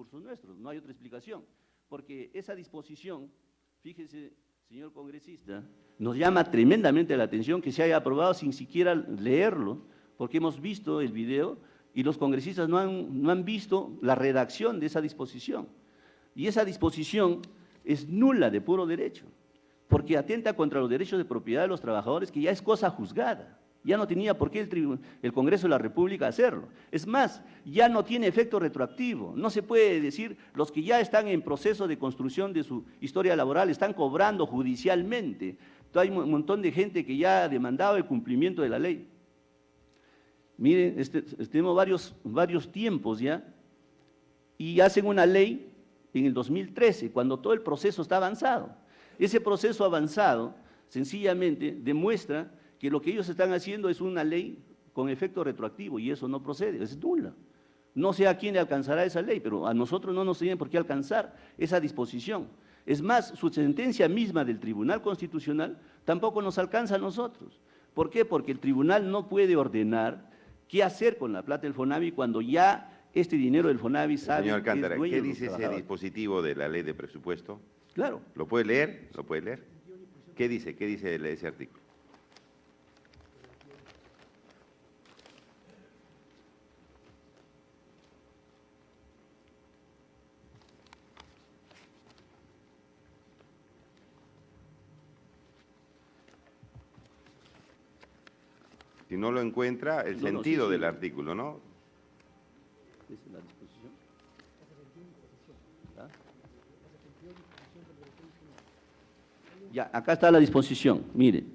recursos nuestros, no hay otra explicación, porque esa disposición, fíjese, señor congresista, nos llama tremendamente la atención que se haya aprobado sin siquiera leerlo, porque hemos visto el video y los congresistas no han visto la redacción de esa disposición. Y esa disposición es nula de puro derecho, porque atenta contra los derechos de propiedad de los trabajadores, que ya es cosa juzgada. Ya no tenía por qué el Congreso de la República hacerlo. Es más, ya no tiene efecto retroactivo. No se puede decir, los que ya están en proceso de construcción de su historia laboral están cobrando judicialmente. Hay un montón de gente que ya ha demandado el cumplimiento de la ley. Miren, tenemos varios tiempos ya, y hacen una ley en el 2013, cuando todo el proceso está avanzado. Ese proceso avanzado, sencillamente, demuestra que lo que ellos están haciendo es una ley con efecto retroactivo, y eso no procede, es nula. No sé a quién le alcanzará esa ley, pero a nosotros no nos tiene por qué alcanzar esa disposición. Es más, su sentencia misma del Tribunal Constitucional tampoco nos alcanza a nosotros. ¿Por qué? Porque el tribunal no puede ordenar qué hacer con la plata del FONAVI cuando ya este dinero del FONAVI sabe… Señor Alcántara, que es ¿qué dice ese dispositivo de la ley de presupuesto? Claro. ¿Lo puede leer? ¿Lo puede leer? ¿Qué dice? ¿Qué dice ese artículo? Si no lo encuentra, el sentido del artículo, ¿no? Esa es la disposición. ¿Ah? Ya, acá está la disposición, mire.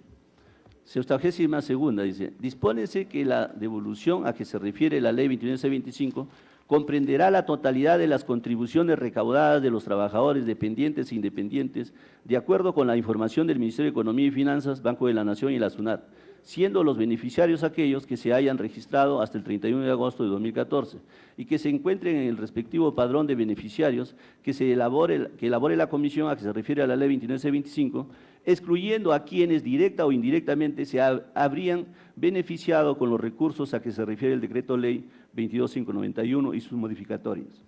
62ª dice, dispónese que la devolución a que se refiere la ley 29.625 comprenderá la totalidad de las contribuciones recaudadas de los trabajadores dependientes e independientes, de acuerdo con la información del Ministerio de Economía y Finanzas, Banco de la Nación y la SUNAT, siendo los beneficiarios aquellos que se hayan registrado hasta el 31 de agosto de 2014 y que se encuentren en el respectivo padrón de beneficiarios que elabore la comisión a que se refiere a la ley 29.625, excluyendo a quienes directa o indirectamente se habrían beneficiado con los recursos a que se refiere el decreto ley 22.591 y sus modificatorias.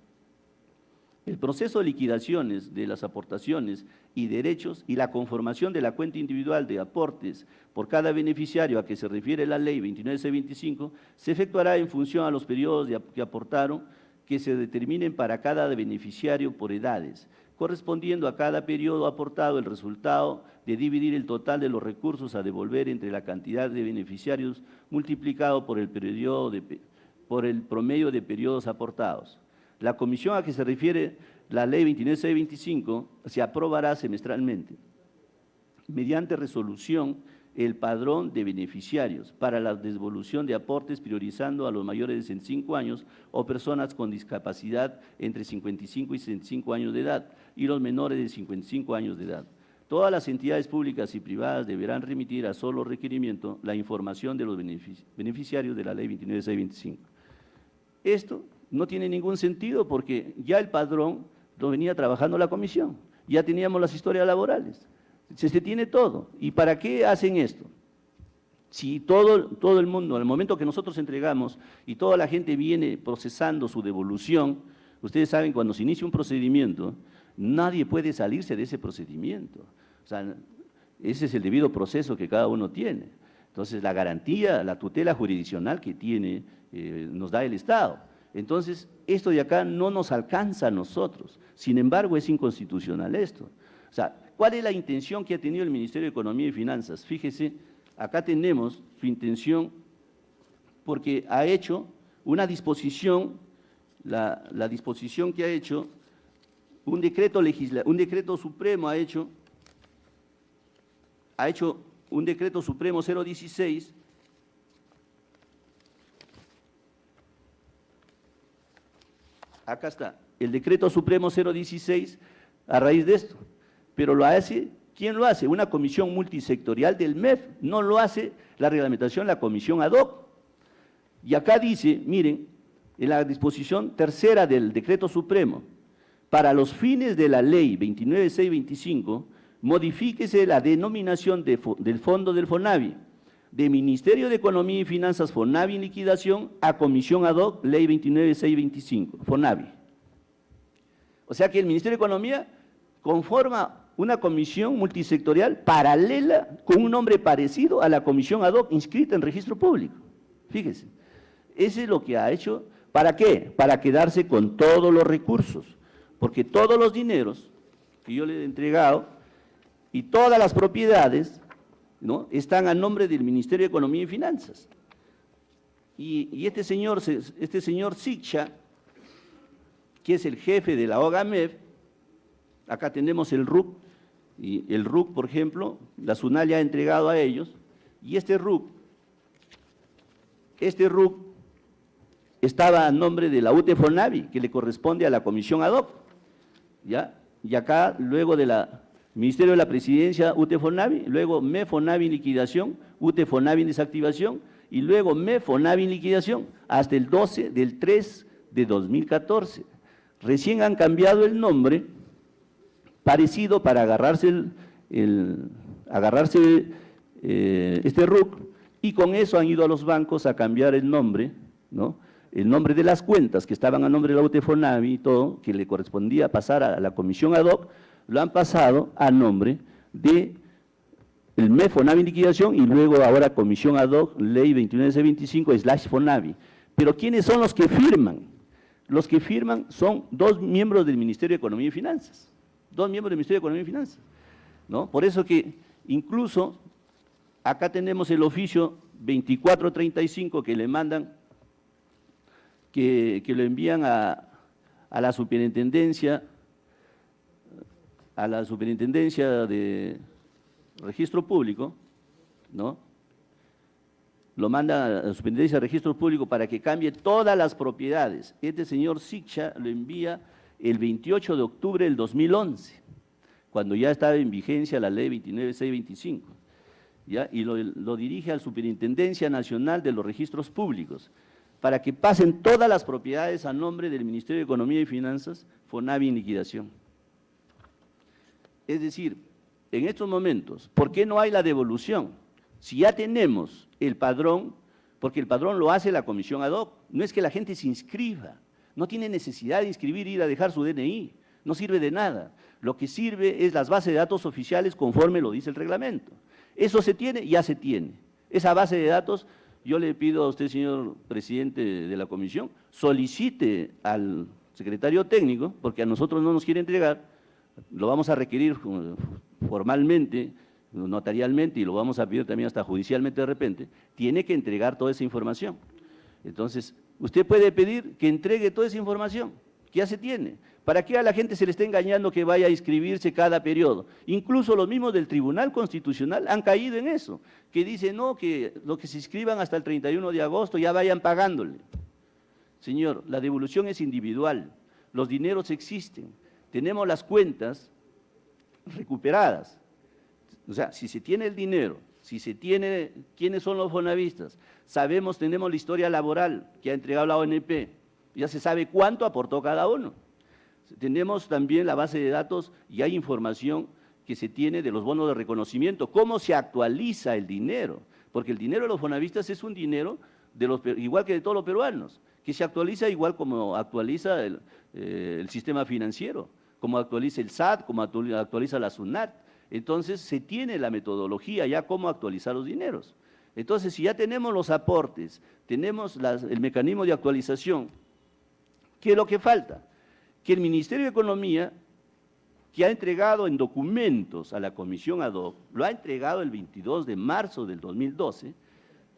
El proceso de liquidaciones de las aportaciones y derechos y la conformación de la cuenta individual de aportes por cada beneficiario a que se refiere la ley 29.625 se efectuará en función a los periodos que aportaron, que se determinen para cada beneficiario por edades, correspondiendo a cada periodo aportado el resultado de dividir el total de los recursos a devolver entre la cantidad de beneficiarios multiplicado por el promedio de periodos aportados. La comisión a que se refiere la ley 29.625 se aprobará semestralmente, mediante resolución, el padrón de beneficiarios para la devolución de aportes, priorizando a los mayores de 65 años o personas con discapacidad entre 55 y 65 años de edad y los menores de 55 años de edad. Todas las entidades públicas y privadas deberán remitir a solo requerimiento la información de los beneficiarios de la ley 29.625. Esto no tiene ningún sentido porque ya el padrón lo venía trabajando la comisión, ya teníamos las historias laborales, se tiene todo. ¿Y para qué hacen esto? Si todo el mundo, en el momento que nosotros entregamos y toda la gente viene procesando su devolución, ustedes saben, cuando se inicia un procedimiento, nadie puede salirse de ese procedimiento. O sea, ese es el debido proceso que cada uno tiene. Entonces, la garantía, la tutela jurisdiccional que tiene, nos da el Estado. Entonces, esto de acá no nos alcanza a nosotros. Sin embargo, es inconstitucional esto. O sea, ¿cuál es la intención que ha tenido el Ministerio de Economía y Finanzas? Fíjese, acá tenemos su intención porque ha hecho una disposición, la disposición que ha hecho, un decreto supremo ha hecho un decreto supremo 016, acá está, el decreto supremo 016 a raíz de esto, pero lo hace, ¿quién lo hace? Una comisión multisectorial del MEF, no lo hace la reglamentación, la comisión ad hoc. Y acá dice, miren, en la disposición tercera del decreto supremo, para los fines de la ley 29.625, modifíquese la denominación del fondo del FONAVI, de Ministerio de Economía y Finanzas FONAVI en liquidación a comisión ad hoc ley 29.625, FONAVI. O sea que el Ministerio de Economía conforma una comisión multisectorial paralela con un nombre parecido a la comisión ad hoc inscrita en registro público. Fíjese, eso es lo que ha hecho. ¿Para qué? Para quedarse con todos los recursos, porque todos los dineros que yo le he entregado y todas las propiedades, ¿no?, están a nombre del Ministerio de Economía y Finanzas. Y este señor Sicha, que es el jefe de la OGAMEF, acá tenemos el RUC, y el RUC, por ejemplo, la SUNAT ya ha entregado a ellos, y este RUC estaba a nombre de la UTE-FONAVI, que le corresponde a la comisión ad hoc, ¿ya? Y acá, luego del Ministerio de la Presidencia, UTE-FONAVI, luego MEF-FONAVI en liquidación, UTE-FONAVI en desactivación, y luego MEF-FONAVI en liquidación, hasta el 12 del 3 de 2014. Recién han cambiado el nombre, parecido para agarrarse este RUC, y con eso han ido a los bancos a cambiar el nombre, ¿no?, el nombre de las cuentas que estaban a nombre de la UTE-FONAVI y todo, que le correspondía pasar a la comisión ad hoc, lo han pasado a nombre de el MEF-FONAVI en liquidación y luego ahora comisión ad hoc, ley 29C25/FONAVI. Pero ¿quiénes son los que firman? Los que firman son dos miembros del Ministerio de Economía y Finanzas, ¿no? Por eso que incluso acá tenemos el oficio 2435 que le mandan, que lo envían a la superintendencia, de registro público, ¿no? Lo manda a la superintendencia de registro público para que cambie todas las propiedades. Este señor Sicha lo envía el 28 de octubre del 2011, cuando ya estaba en vigencia la ley 29.625, ¿ya? Y lo dirige a la Superintendencia Nacional de los Registros Públicos, para que pasen todas las propiedades a nombre del Ministerio de Economía y Finanzas, FONAVI en liquidación. Es decir, en estos momentos, ¿por qué no hay la devolución? Si ya tenemos el padrón, porque el padrón lo hace la comisión ad hoc, no es que la gente se inscriba, no tiene necesidad de inscribir, ir a dejar su DNI, no sirve de nada. Lo que sirve es las bases de datos oficiales conforme lo dice el reglamento. Eso se tiene, ya se tiene. Esa base de datos, yo le pido a usted, señor presidente de la comisión, solicite al secretario técnico, porque a nosotros no nos quiere entregar, lo vamos a requerir formalmente, notarialmente, y lo vamos a pedir también hasta judicialmente de repente, tiene que entregar toda esa información. Entonces, usted puede pedir que entregue toda esa información, que ya se tiene. ¿Para qué a la gente se le está engañando que vaya a inscribirse cada periodo? Incluso los mismos del Tribunal Constitucional han caído en eso, que dicen, no, que los que se inscriban hasta el 31 de agosto ya vayan pagándole. Señor, la devolución es individual, los dineros existen, tenemos las cuentas recuperadas. O sea, si se tiene el dinero, si se tiene quiénes son los fonavistas, tenemos la historia laboral que ha entregado la ONP, ya se sabe cuánto aportó cada uno. Tenemos también la base de datos y hay información que se tiene de los bonos de reconocimiento, cómo se actualiza el dinero, porque el dinero de los fonavistas es un dinero igual que de todos los peruanos, que se actualiza igual como actualiza el sistema financiero, como actualiza el SAT, como actualiza la SUNAT. Entonces se tiene la metodología ya cómo actualizar los dineros. Entonces, si ya tenemos los aportes, tenemos el mecanismo de actualización, ¿qué es lo que falta? Que el Ministerio de Economía, que ha entregado en documentos a la comisión ad hoc, lo ha entregado el 22 de marzo del 2012,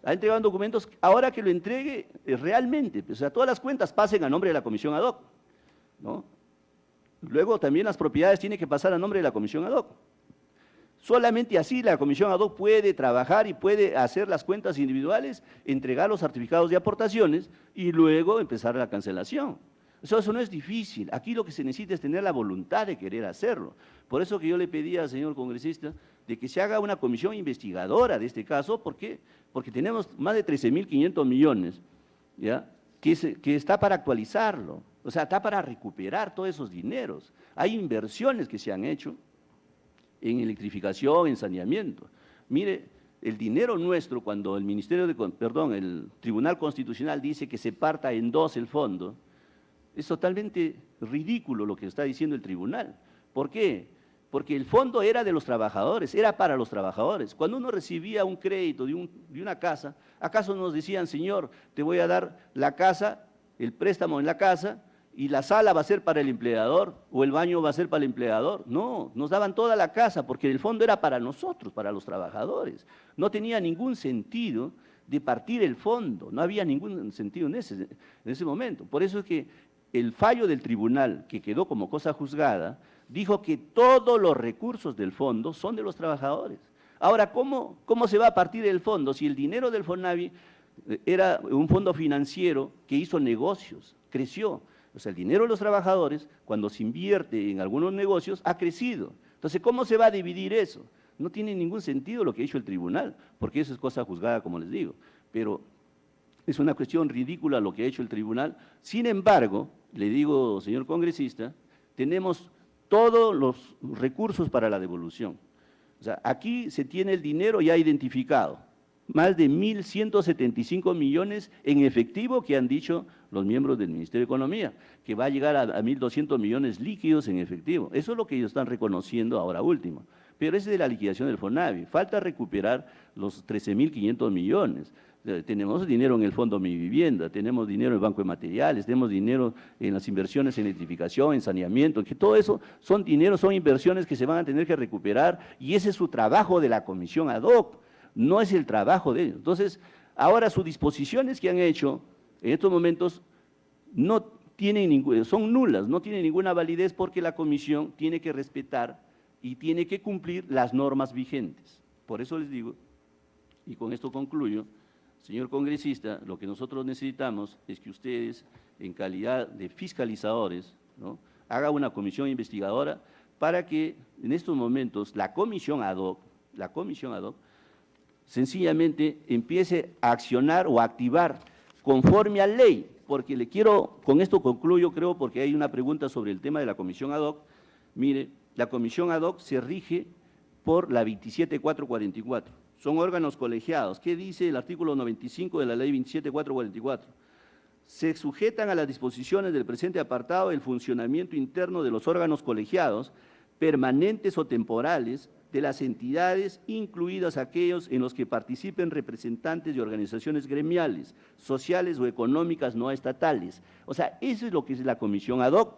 ha entregado en documentos, ahora que lo entregue realmente, o sea, todas las cuentas pasen a nombre de la comisión ad hoc, ¿no? Luego también las propiedades tienen que pasar a nombre de la comisión ad hoc. Solamente así la comisión ad hoc puede trabajar y puede hacer las cuentas individuales, entregar los certificados de aportaciones y luego empezar la cancelación. Eso no es difícil, aquí lo que se necesita es tener la voluntad de querer hacerlo. Por eso que yo le pedía al señor congresista de que se haga una comisión investigadora de este caso, ¿por qué? Porque tenemos más de 13.500 millones, ¿ya?, que está para actualizarlo, o sea, está para recuperar todos esos dineros. Hay inversiones que se han hecho en electrificación, en saneamiento. Mire, el dinero nuestro, cuando el Tribunal Constitucional dice que se parta en dos el fondo, Es totalmente ridículo lo que está diciendo el tribunal. ¿Por qué? Porque el fondo era de los trabajadores, era para los trabajadores. Cuando uno recibía un crédito de una casa, ¿acaso nos decían, señor, te voy a dar la casa, el préstamo en la casa, y la sala va a ser para el empleador, o el baño va a ser para el empleador? No, nos daban toda la casa, porque el fondo era para nosotros, para los trabajadores. No tenía ningún sentido de partir el fondo, no había ningún sentido en ese momento. Por eso es que el fallo del tribunal, que quedó como cosa juzgada, dijo que todos los recursos del fondo son de los trabajadores. Ahora, ¿cómo se va a partir el fondo si el dinero del FONAVI era un fondo financiero que hizo negocios, creció? O sea, el dinero de los trabajadores, cuando se invierte en algunos negocios, ha crecido. Entonces, ¿cómo se va a dividir eso? No tiene ningún sentido lo que ha hecho el tribunal, porque eso es cosa juzgada, como les digo. Pero es una cuestión ridícula lo que ha hecho el tribunal. Sin embargo, le digo, señor congresista, tenemos todos los recursos para la devolución. O sea, aquí se tiene el dinero ya identificado, más de 1.175 millones en efectivo que han dicho los miembros del Ministerio de Economía, que va a llegar a 1.200 millones líquidos en efectivo. Eso es lo que ellos están reconociendo ahora último. Pero es de la liquidación del FONAVI, falta recuperar los 13.500 millones. Tenemos dinero en el Fondo Mi Vivienda, tenemos dinero en el Banco de Materiales, tenemos dinero en las inversiones en electrificación, en saneamiento, que todo eso son dinero, son inversiones que se van a tener que recuperar, y ese es su trabajo de la comisión ad hoc, no es el trabajo de ellos. Entonces, ahora sus disposiciones que han hecho en estos momentos no tienen son nulas, no tienen ninguna validez, porque la comisión tiene que respetar y tiene que cumplir las normas vigentes. Por eso les digo, y con esto concluyo, señor congresista, lo que nosotros necesitamos es que ustedes, en calidad de fiscalizadores, ¿no?, hagan una comisión investigadora para que en estos momentos la comisión ad hoc, sencillamente empiece a accionar o a activar conforme a ley, porque con esto concluyo, creo, porque hay una pregunta sobre el tema de la comisión ad hoc. Mire, la comisión ad hoc se rige por la 27444. Son órganos colegiados. ¿Qué dice el artículo 95 de la ley 27444? Se sujetan a las disposiciones del presente apartado el funcionamiento interno de los órganos colegiados, permanentes o temporales, de las entidades, incluidas aquellos en los que participen representantes de organizaciones gremiales, sociales o económicas no estatales. O sea, eso es lo que es la comisión ad hoc,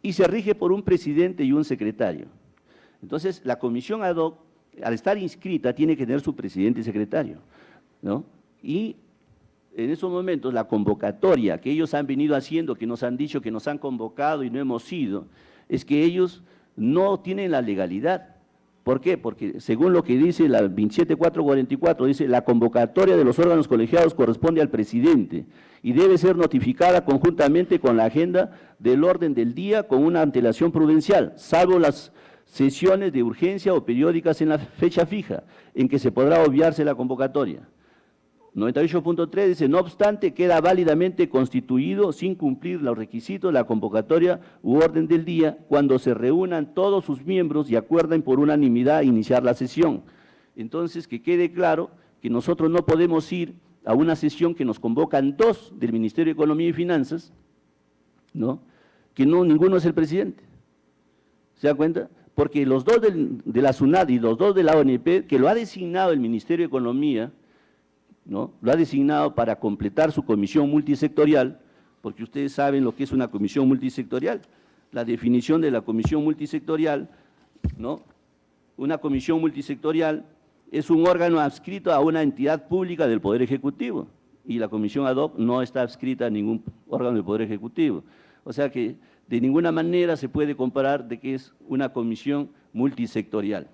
y se rige por un presidente y un secretario. Entonces, la comisión ad hoc, al estar inscrita, tiene que tener su presidente y secretario, ¿no? Y en esos momentos la convocatoria que ellos han venido haciendo, que nos han dicho que nos han convocado y no hemos ido, es que ellos no tienen la legalidad. ¿Por qué? Porque según lo que dice la 27444, dice la convocatoria de los órganos colegiados corresponde al presidente y debe ser notificada conjuntamente con la agenda del orden del día con una antelación prudencial, salvo las sesiones de urgencia o periódicas en la fecha fija, en que se podrá obviarse la convocatoria. 98.3 dice, no obstante, queda válidamente constituido sin cumplir los requisitos la convocatoria u orden del día cuando se reúnan todos sus miembros y acuerden por unanimidad iniciar la sesión. Entonces, que quede claro que nosotros no podemos ir a una sesión que nos convocan dos del Ministerio de Economía y Finanzas, ¿no?, que ninguno es el presidente. ¿Se da cuenta? Porque los dos de la SUNAT y los dos de la ONP, que lo ha designado el Ministerio de Economía, ¿no?, lo ha designado para completar su comisión multisectorial, porque ustedes saben lo que es una comisión multisectorial. La definición de la comisión multisectorial, ¿no?, una comisión multisectorial es un órgano adscrito a una entidad pública del Poder Ejecutivo, y la comisión ad hoc no está adscrita a ningún órgano del Poder Ejecutivo. O sea que de ninguna manera se puede comparar de que es una comisión multisectorial.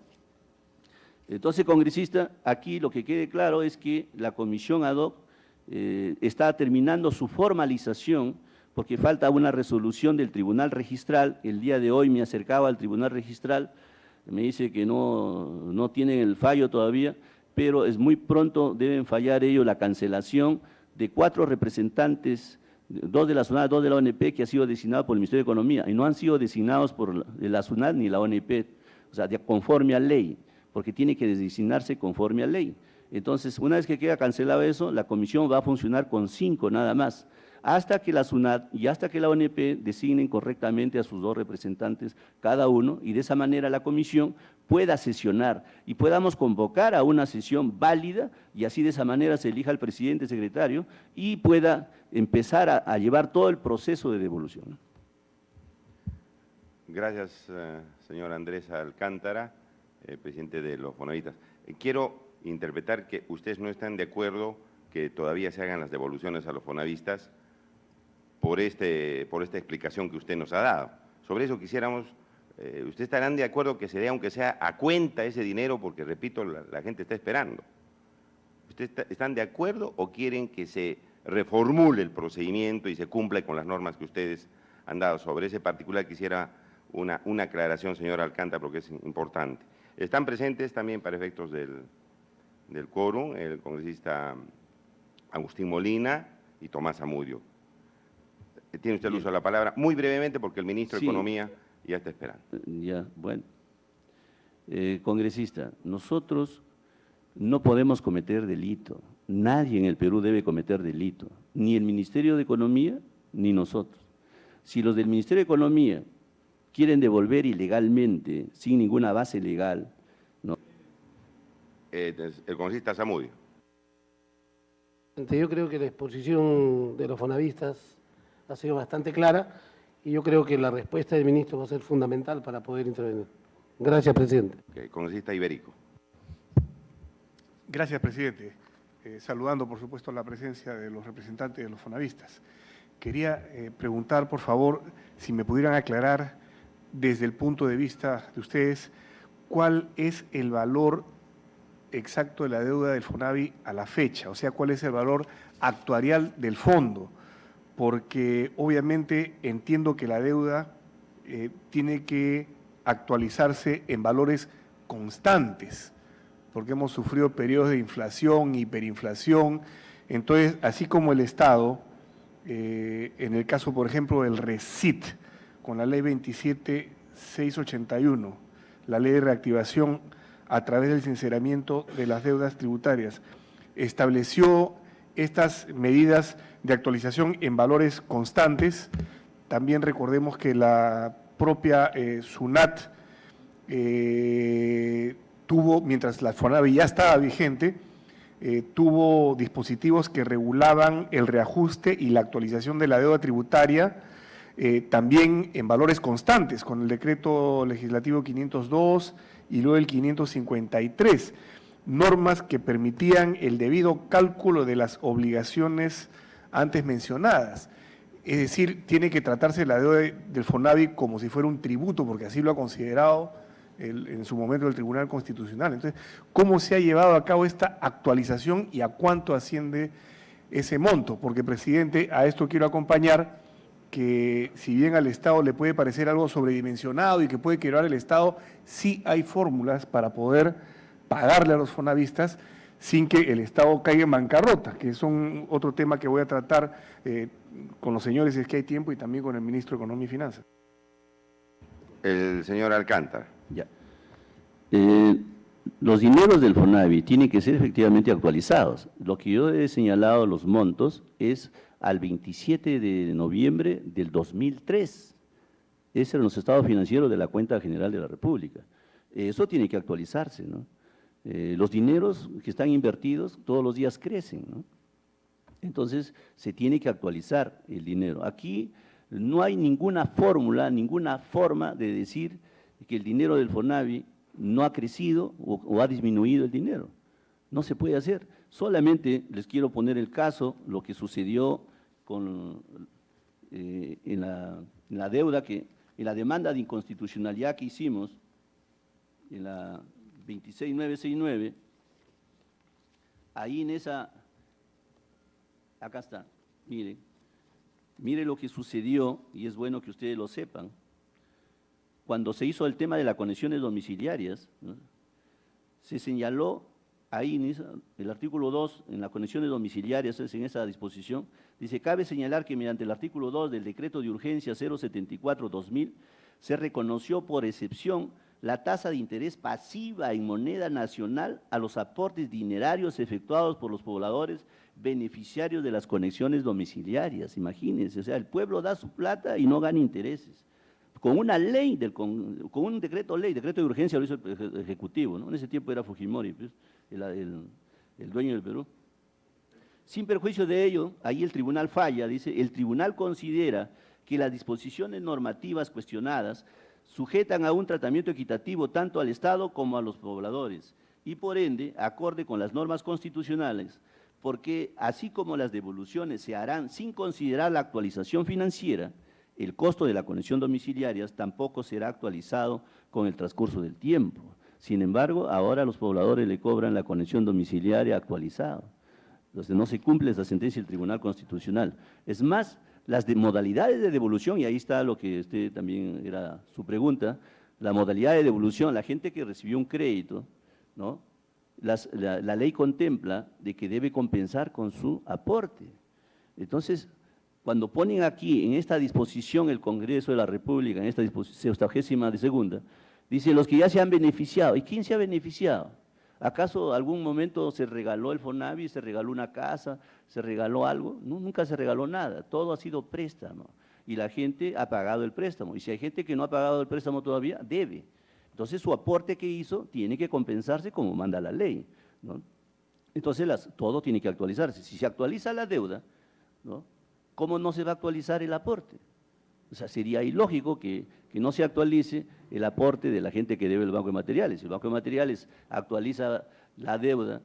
Entonces, congresista, aquí lo que quede claro es que la comisión ad hoc está terminando su formalización, porque falta una resolución del Tribunal Registral. El día de hoy me acercaba al Tribunal Registral, me dice que no tienen el fallo todavía, pero es muy pronto, deben fallar ellos la cancelación de 4 representantes, 2 de la SUNAT, 2 de la ONP, que ha sido designado por el Ministerio de Economía, y no han sido designados por la SUNAT ni la ONP, o sea, conforme a ley, porque tiene que designarse conforme a ley. Entonces, una vez que queda cancelado eso, la comisión va a funcionar con 5 nada más. hasta que la SUNAT y hasta que la ONP designen correctamente a sus 2 representantes cada uno, y de esa manera la comisión pueda sesionar y podamos convocar a una sesión válida, y así de esa manera se elija al presidente, secretario, y pueda empezar a llevar todo el proceso de devolución. Gracias, señor Andrés Alcántara, presidente de los Fonavistas. Quiero interpretar que ustedes no están de acuerdo que todavía se hagan las devoluciones a los fonavistas por esta explicación que usted nos ha dado. Sobre eso quisiéramos, ¿ustedes estarán de acuerdo que se dé, aunque sea a cuenta, ese dinero? Porque, repito, la gente está esperando. ¿Ustedes están de acuerdo o quieren que se reformule el procedimiento y se cumpla con las normas que ustedes han dado? Sobre ese particular quisiera una aclaración, señor Alcántara, porque es importante. Están presentes también, para efectos del quórum, el congresista Agustín Molina y Tomás Zamudio. Tiene usted el uso de la palabra, muy brevemente, porque el ministro de Economía ya está esperando. Ya, bueno. Congresista, nosotros no podemos cometer delito. Nadie en el Perú debe cometer delito, ni el Ministerio de Economía ni nosotros. Si los del Ministerio de Economía quieren devolver ilegalmente, sin ninguna base legal, no. El congresista Zamudio. Yo creo que la exposición de los fonavistas ha sido bastante clara y yo creo que la respuesta del ministro va a ser fundamental para poder intervenir. Gracias, presidente. Congresista Iberico. Gracias, presidente. Saludando, por supuesto, la presencia de los representantes de los fonavistas. Quería preguntar, por favor, si me pudieran aclarar desde el punto de vista de ustedes, ¿cuál es el valor exacto de la deuda del FONAVI a la fecha? O sea, ¿cuál es el valor actuarial del fondo? Porque obviamente entiendo que la deuda tiene que actualizarse en valores constantes, porque hemos sufrido periodos de inflación, hiperinflación. Entonces, así como el Estado, en el caso, por ejemplo, del RECIT, con la ley 27681, la ley de reactivación a través del sinceramiento de las deudas tributarias, estableció estas medidas de actualización en valores constantes. También recordemos que la propia SUNAT tuvo, mientras la FONAVI ya estaba vigente, tuvo dispositivos que regulaban el reajuste y la actualización de la deuda tributaria, también en valores constantes, con el decreto legislativo 502 y luego el 553, normas que permitían el debido cálculo de las obligaciones antes mencionadas. Es decir, tiene que tratarse la deuda del FONAVI como si fuera un tributo, porque así lo ha considerado en su momento el Tribunal Constitucional. Entonces, ¿cómo se ha llevado a cabo esta actualización y a cuánto asciende ese monto? Porque, presidente, a esto quiero acompañar que si bien al Estado le puede parecer algo sobredimensionado y que puede quebrar el Estado, sí hay fórmulas para poder pagarle a los fonavistas sin que el Estado caiga en bancarrota, que son otro tema que voy a tratar con los señores, si es que hay tiempo, y también con el ministro de Economía y Finanzas. El señor Alcántara. Ya. Los dineros del FONAVI tienen que ser efectivamente actualizados. Lo que yo he señalado, los montos, es al 27 de noviembre del 2003. Ese eran los estados financieros de la Cuenta General de la República. Eso tiene que actualizarse, ¿no? Los dineros que están invertidos todos los días crecen, ¿no? Entonces, se tiene que actualizar el dinero. Aquí no hay ninguna fórmula, ninguna forma de decir que el dinero del FONAVI no ha crecido o ha disminuido el dinero. No se puede hacer. Solamente les quiero poner el caso, lo que sucedió en la deuda, en la demanda de inconstitucionalidad que hicimos, en la 26969, ahí en esa, acá está, mire lo que sucedió, y es bueno que ustedes lo sepan. Cuando se hizo el tema de las conexiones domiciliarias, ¿no?, se señaló ahí en el artículo 2, en las conexiones domiciliarias, en esa disposición, dice: cabe señalar que mediante el artículo 2 del decreto de urgencia 074/2000 se reconoció por excepción la tasa de interés pasiva en moneda nacional a los aportes dinerarios efectuados por los pobladores beneficiarios de las conexiones domiciliarias, imagínense, o sea, el pueblo da su plata y no gana intereses. Con una ley, con un decreto de urgencia lo hizo el Ejecutivo, ¿no? En ese tiempo era Fujimori, pues, el dueño del Perú. Sin perjuicio de ello, ahí el tribunal falla, dice, el tribunal considera que las disposiciones normativas cuestionadas sujetan a un tratamiento equitativo tanto al Estado como a los pobladores y por ende, acorde con las normas constitucionales, porque así como las devoluciones se harán sin considerar la actualización financiera, el costo de la conexión domiciliaria tampoco será actualizado con el transcurso del tiempo. Sin embargo, ahora los pobladores le cobran la conexión domiciliaria actualizada. Entonces, no se cumple esa sentencia del Tribunal Constitucional. Es más, las modalidades de devolución, y ahí está lo que usted también era su pregunta, la modalidad de devolución, la gente que recibió un crédito, ¿no? La ley contempla de que debe compensar con su aporte. Entonces, cuando ponen aquí en esta disposición el Congreso de la República, en esta disposición 62ª, dice los que ya se han beneficiado. ¿Y quién se ha beneficiado? ¿Acaso algún momento se regaló el FONAVI, se regaló una casa, se regaló algo? No, nunca se regaló nada, todo ha sido préstamo y la gente ha pagado el préstamo. Y si hay gente que no ha pagado el préstamo todavía, debe. Entonces su aporte que hizo tiene que compensarse como manda la ley, ¿no? Entonces todo tiene que actualizarse. Si se actualiza la deuda, ¿no? ¿Cómo no se va a actualizar el aporte? O sea, sería ilógico que no se actualice el aporte de la gente que debe el Banco de Materiales. Si el Banco de Materiales actualiza la deuda,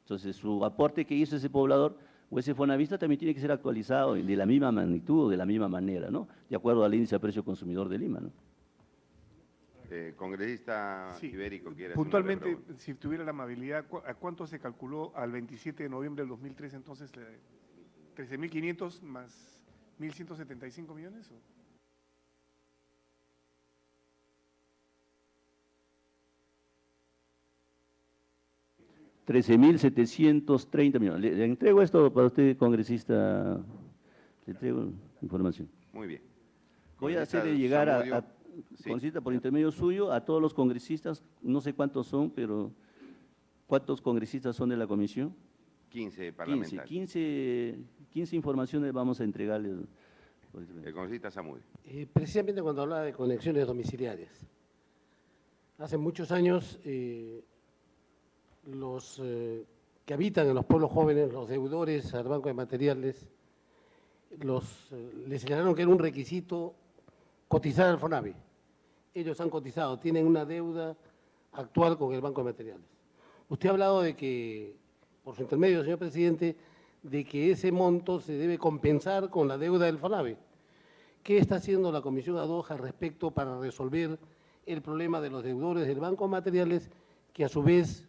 entonces su aporte que hizo ese poblador o ese fonavista también tiene que ser actualizado de la misma magnitud, de la misma manera, ¿no? De acuerdo al índice de precio consumidor de Lima, ¿no? Congresista Sí, Ibérico, ¿quiere puntualmente, si tuviera la amabilidad, ¿a cuánto se calculó al 27 de noviembre del 2003 entonces? ¿13.500 más 1.175 millones? ¿O? $13.730 millones. Le entrego esto para usted, congresista, le entrego información. Muy bien. Voy a hacerle llegar Sí. congresista, por intermedio suyo, a todos los congresistas, no sé cuántos son, pero ¿cuántos congresistas son de la comisión? 15 parlamentarios. 15 informaciones vamos a entregarles. El congresista Zamudio. Precisamente cuando hablaba de conexiones domiciliarias, hace muchos años los que habitan en los pueblos jóvenes, los deudores al Banco de Materiales, les señalaron que era un requisito cotizar al FONAVI. Ellos han cotizado, tienen una deuda actual con el Banco de Materiales. Usted ha hablado de que, por su intermedio, señor presidente, de que ese monto se debe compensar con la deuda del FONAVI. ¿Qué está haciendo la Comisión ad hoc al respecto para resolver el problema de los deudores del Banco de Materiales que a su vez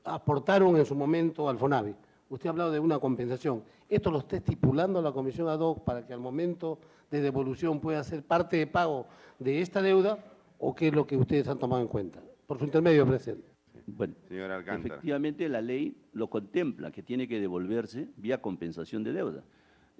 aportaron en su momento al FONAVI? Usted ha hablado de una compensación. ¿Esto lo está estipulando la Comisión ad hoc para que al momento de devolución pueda ser parte de pago de esta deuda o qué es lo que ustedes han tomado en cuenta? Por su intermedio, presidente. Bueno, Señor Alcántara. efectivamente la ley lo contempla, que tiene que devolverse vía compensación de deuda.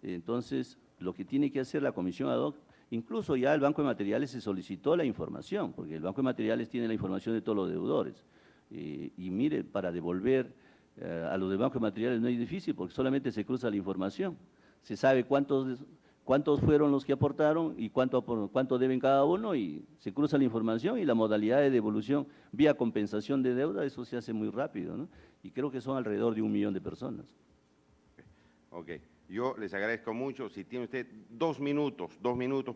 Entonces, lo que tiene que hacer la Comisión ad hoc, incluso ya el Banco de Materiales se solicitó la información, porque el Banco de Materiales tiene la información de todos los deudores. Y mire, para devolver a los del Banco de Materiales no es difícil, porque solamente se cruza la información. Se sabe cuántos fueron los que aportaron y cuánto deben cada uno, y se cruza la información y la modalidad de devolución vía compensación de deuda, eso se hace muy rápido, ¿no? Y creo que son alrededor de 1 millón de personas. Ok, yo les agradezco mucho. Si tiene usted 2 minutos,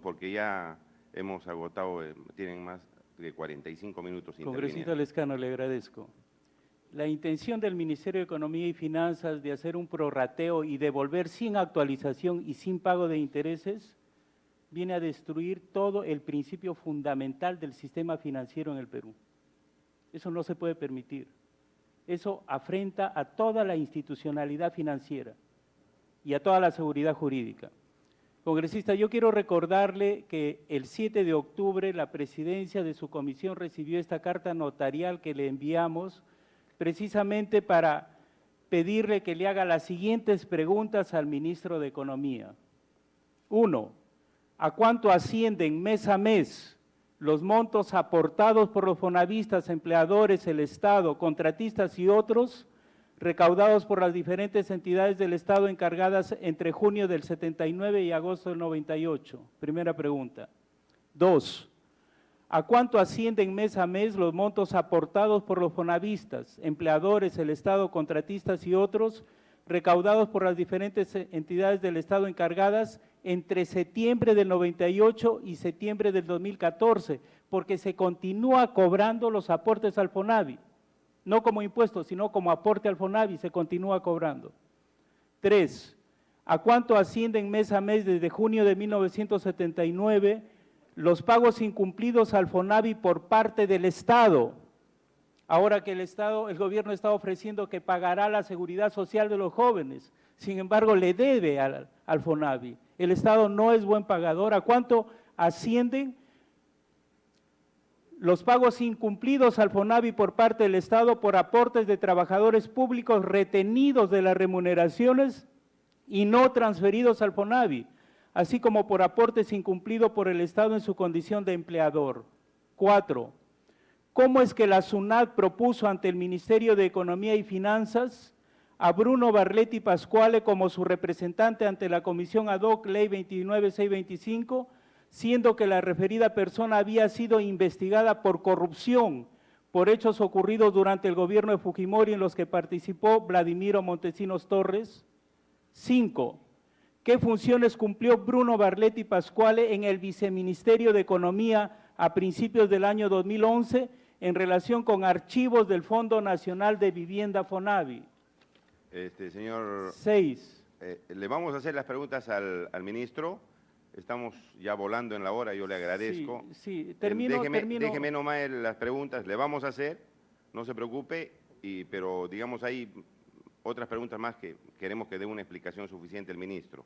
porque ya hemos agotado, tienen más de 45 minutos Congresista interviniendo. Lescano, le agradezco. La intención del Ministerio de Economía y Finanzas de hacer un prorrateo y devolver sin actualización y sin pago de intereses viene a destruir todo el principio fundamental del sistema financiero en el Perú. Eso no se puede permitir. Eso afrenta a toda la institucionalidad financiera y a toda la seguridad jurídica. Congresista, yo quiero recordarle que el 7 de octubre la presidencia de su comisión recibió esta carta notarial que le enviamos precisamente para pedirle que le haga las siguientes preguntas al ministro de Economía. 1. ¿A cuánto ascienden mes a mes los montos aportados por los fonavistas, empleadores, el Estado, contratistas y otros recaudados por las diferentes entidades del Estado encargadas entre junio del 79 y agosto del 98? Primera pregunta. 2. ¿A cuánto ascienden mes a mes los montos aportados por los fonavistas, empleadores, el Estado, contratistas y otros, recaudados por las diferentes entidades del Estado encargadas entre septiembre del 98 y septiembre del 2014? Porque se continúa cobrando los aportes al FONAVI, no como impuesto, sino como aporte al FONAVI, se continúa cobrando. 3. ¿A cuánto ascienden mes a mes desde junio de 1979 los pagos incumplidos al FONAVI por parte del Estado? Ahora que el gobierno está ofreciendo que pagará la seguridad social de los jóvenes, sin embargo le debe al FONAVI. El Estado no es buen pagador. ¿A cuánto ascienden los pagos incumplidos al FONAVI por parte del Estado por aportes de trabajadores públicos retenidos de las remuneraciones y no transferidos al FONAVI, así como por aportes incumplidos por el Estado en su condición de empleador? 4. ¿Cómo es que la SUNAT propuso ante el Ministerio de Economía y Finanzas a Bruno Barletti Pascuale como su representante ante la Comisión Ad Hoc Ley 29625, siendo que la referida persona había sido investigada por corrupción por hechos ocurridos durante el gobierno de Fujimori en los que participó Vladimiro Montesinos Torres? 5. ¿Qué funciones cumplió Bruno Barletti Pascuale en el Viceministerio de Economía a principios del año 2011 en relación con archivos del Fondo Nacional de Vivienda FONAVI? Señor… 6. Le vamos a hacer las preguntas al ministro. Estamos ya volando en la hora, yo le agradezco. Sí, termino. Déjeme nomás las preguntas, le vamos a hacer, no se preocupe, pero digamos hay otras preguntas más que queremos que dé una explicación suficiente el ministro.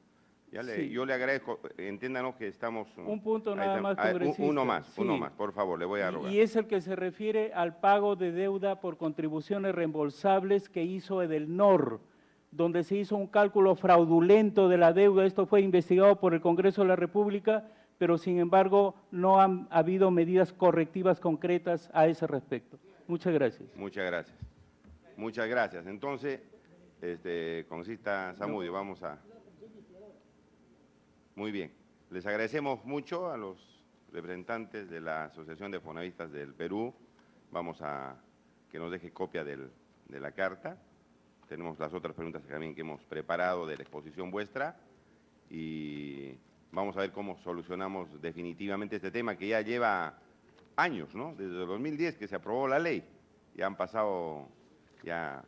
Yo le agradezco, entiéndanos que estamos… Un punto nada más, congresista. Uno más, por favor, le voy a rogar. Y es el que se refiere al pago de deuda por contribuciones reembolsables que hizo Edelnor, donde se hizo un cálculo fraudulento de la deuda. Esto fue investigado por el Congreso de la República, pero sin embargo no han habido medidas correctivas concretas a ese respecto. Muchas gracias. Muchas gracias. Muchas gracias. Entonces, congresista Zamudio, vamos a… Muy bien. Les agradecemos mucho a los representantes de la Asociación de Fonavistas del Perú. Vamos a que nos deje copia de la carta. Tenemos las otras preguntas también que hemos preparado de la exposición vuestra y vamos a ver cómo solucionamos definitivamente este tema que ya lleva años, ¿no? Desde el 2010 que se aprobó la ley. Ya han pasado ya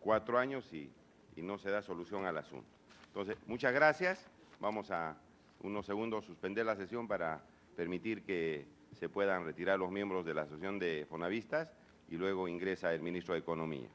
4 años y no se da solución al asunto. Entonces, muchas gracias. Vamos a unos segundos suspender la sesión para permitir que se puedan retirar los miembros de la Asociación de Fonavistas y luego ingresa el ministro de Economía.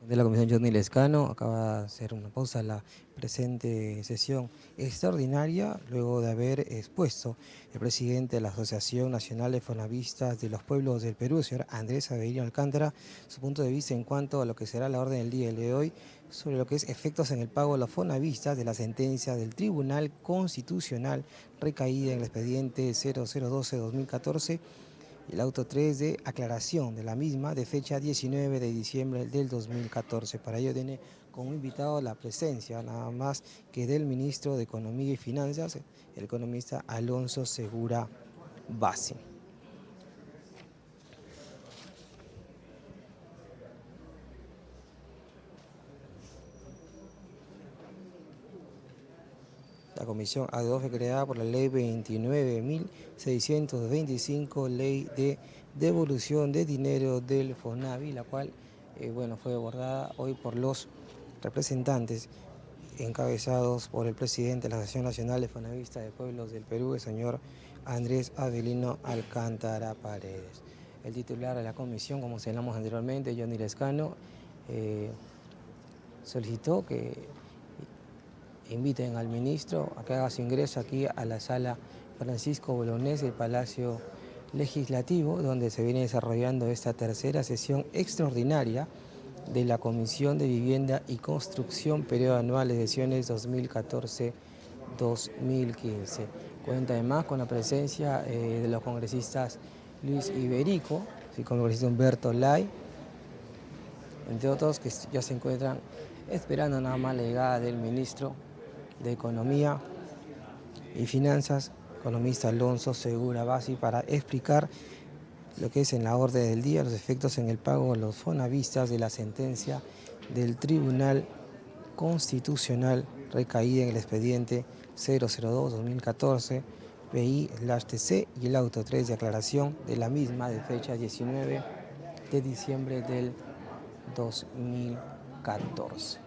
De la Comisión Johnny Lescano, acaba de hacer una pausa a la presente sesión extraordinaria, luego de haber expuesto el presidente de la Asociación Nacional de Fonavistas de los Pueblos del Perú, el señor Andrés Avelino Alcántara, su punto de vista en cuanto a lo que será la orden del día de hoy, sobre lo que es efectos en el pago de los fonavistas de la sentencia del Tribunal Constitucional recaída en el expediente 0012-2014, el auto 3 de aclaración de la misma de fecha 19 de diciembre del 2014. Para ello tiene como invitado la presencia nada más que del ministro de Economía y Finanzas, el economista Alonso Segura Bassi. La comisión ad hoc fue creada por la ley 29.625, ley de devolución de dinero del FONAVI, la cual fue abordada hoy por los representantes encabezados por el presidente de la Asociación Nacional de Fonavistas de Pueblos del Perú, el señor Andrés Avelino Alcántara Paredes. El titular de la comisión, como señalamos anteriormente, Johnny Lescano, solicitó que inviten al ministro a que haga su ingreso aquí a la sala Francisco Bolonés del Palacio Legislativo, donde se viene desarrollando esta tercera sesión extraordinaria de la Comisión de Vivienda y Construcción, periodo anual de sesiones 2014-2015. Cuenta además con la presencia de los congresistas Luis Iberico, y con el congresista Humberto Lay, entre otros, que ya se encuentran esperando nada más la llegada del ministro de Economía y Finanzas, economista Alonso Segura Bassi, para explicar lo que es en la orden del día los efectos en el pago de los fonavistas de la sentencia del Tribunal Constitucional recaída en el expediente 002-2014 BI/TC y el auto 3 de aclaración de la misma de fecha 19 de diciembre del 2014.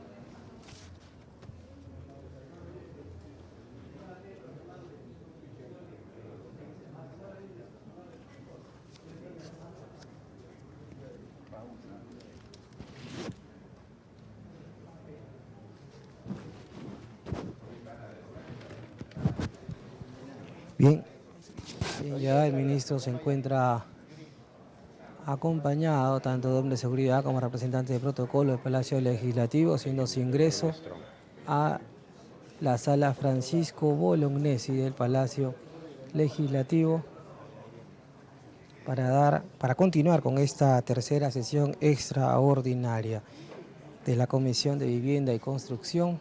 Bien, ya el ministro se encuentra acompañado tanto de hombre de seguridad como representante de protocolo del Palacio Legislativo, haciendo su ingreso a la sala Francisco Bolognesi del Palacio Legislativo para continuar con esta tercera sesión extraordinaria de la Comisión de Vivienda y Construcción,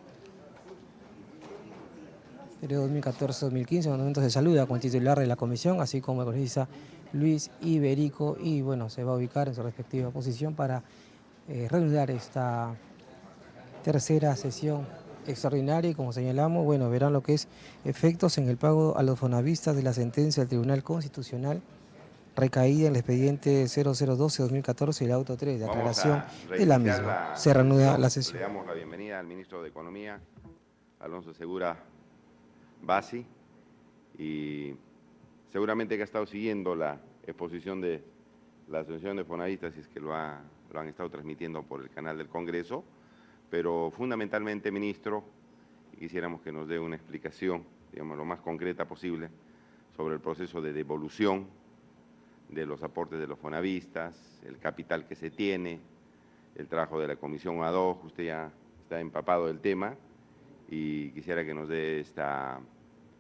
periodo 2014-2015. En el momento se saluda con el titular de la comisión, así como el congresista Luis Iberico, y bueno, se va a ubicar en su respectiva posición para reanudar esta tercera sesión extraordinaria. Y como señalamos, bueno, verán lo que es efectos en el pago a los fonavistas de la sentencia del Tribunal Constitucional recaída en el expediente 0012-2014 y el auto 3 de aclaración de la misma. Se reanuda la sesión. Le damos la bienvenida al ministro de Economía, Alonso Segura Bassi, y seguramente que ha estado siguiendo la exposición de la Asociación de Fonavistas, y es que lo han estado transmitiendo por el canal del Congreso, pero fundamentalmente, ministro, quisiéramos que nos dé una explicación, digamos, lo más concreta posible, sobre el proceso de devolución de los aportes de los fonavistas, el capital que se tiene, el trabajo de la comisión ad hoc. Usted ya está empapado del tema y quisiera que nos dé esta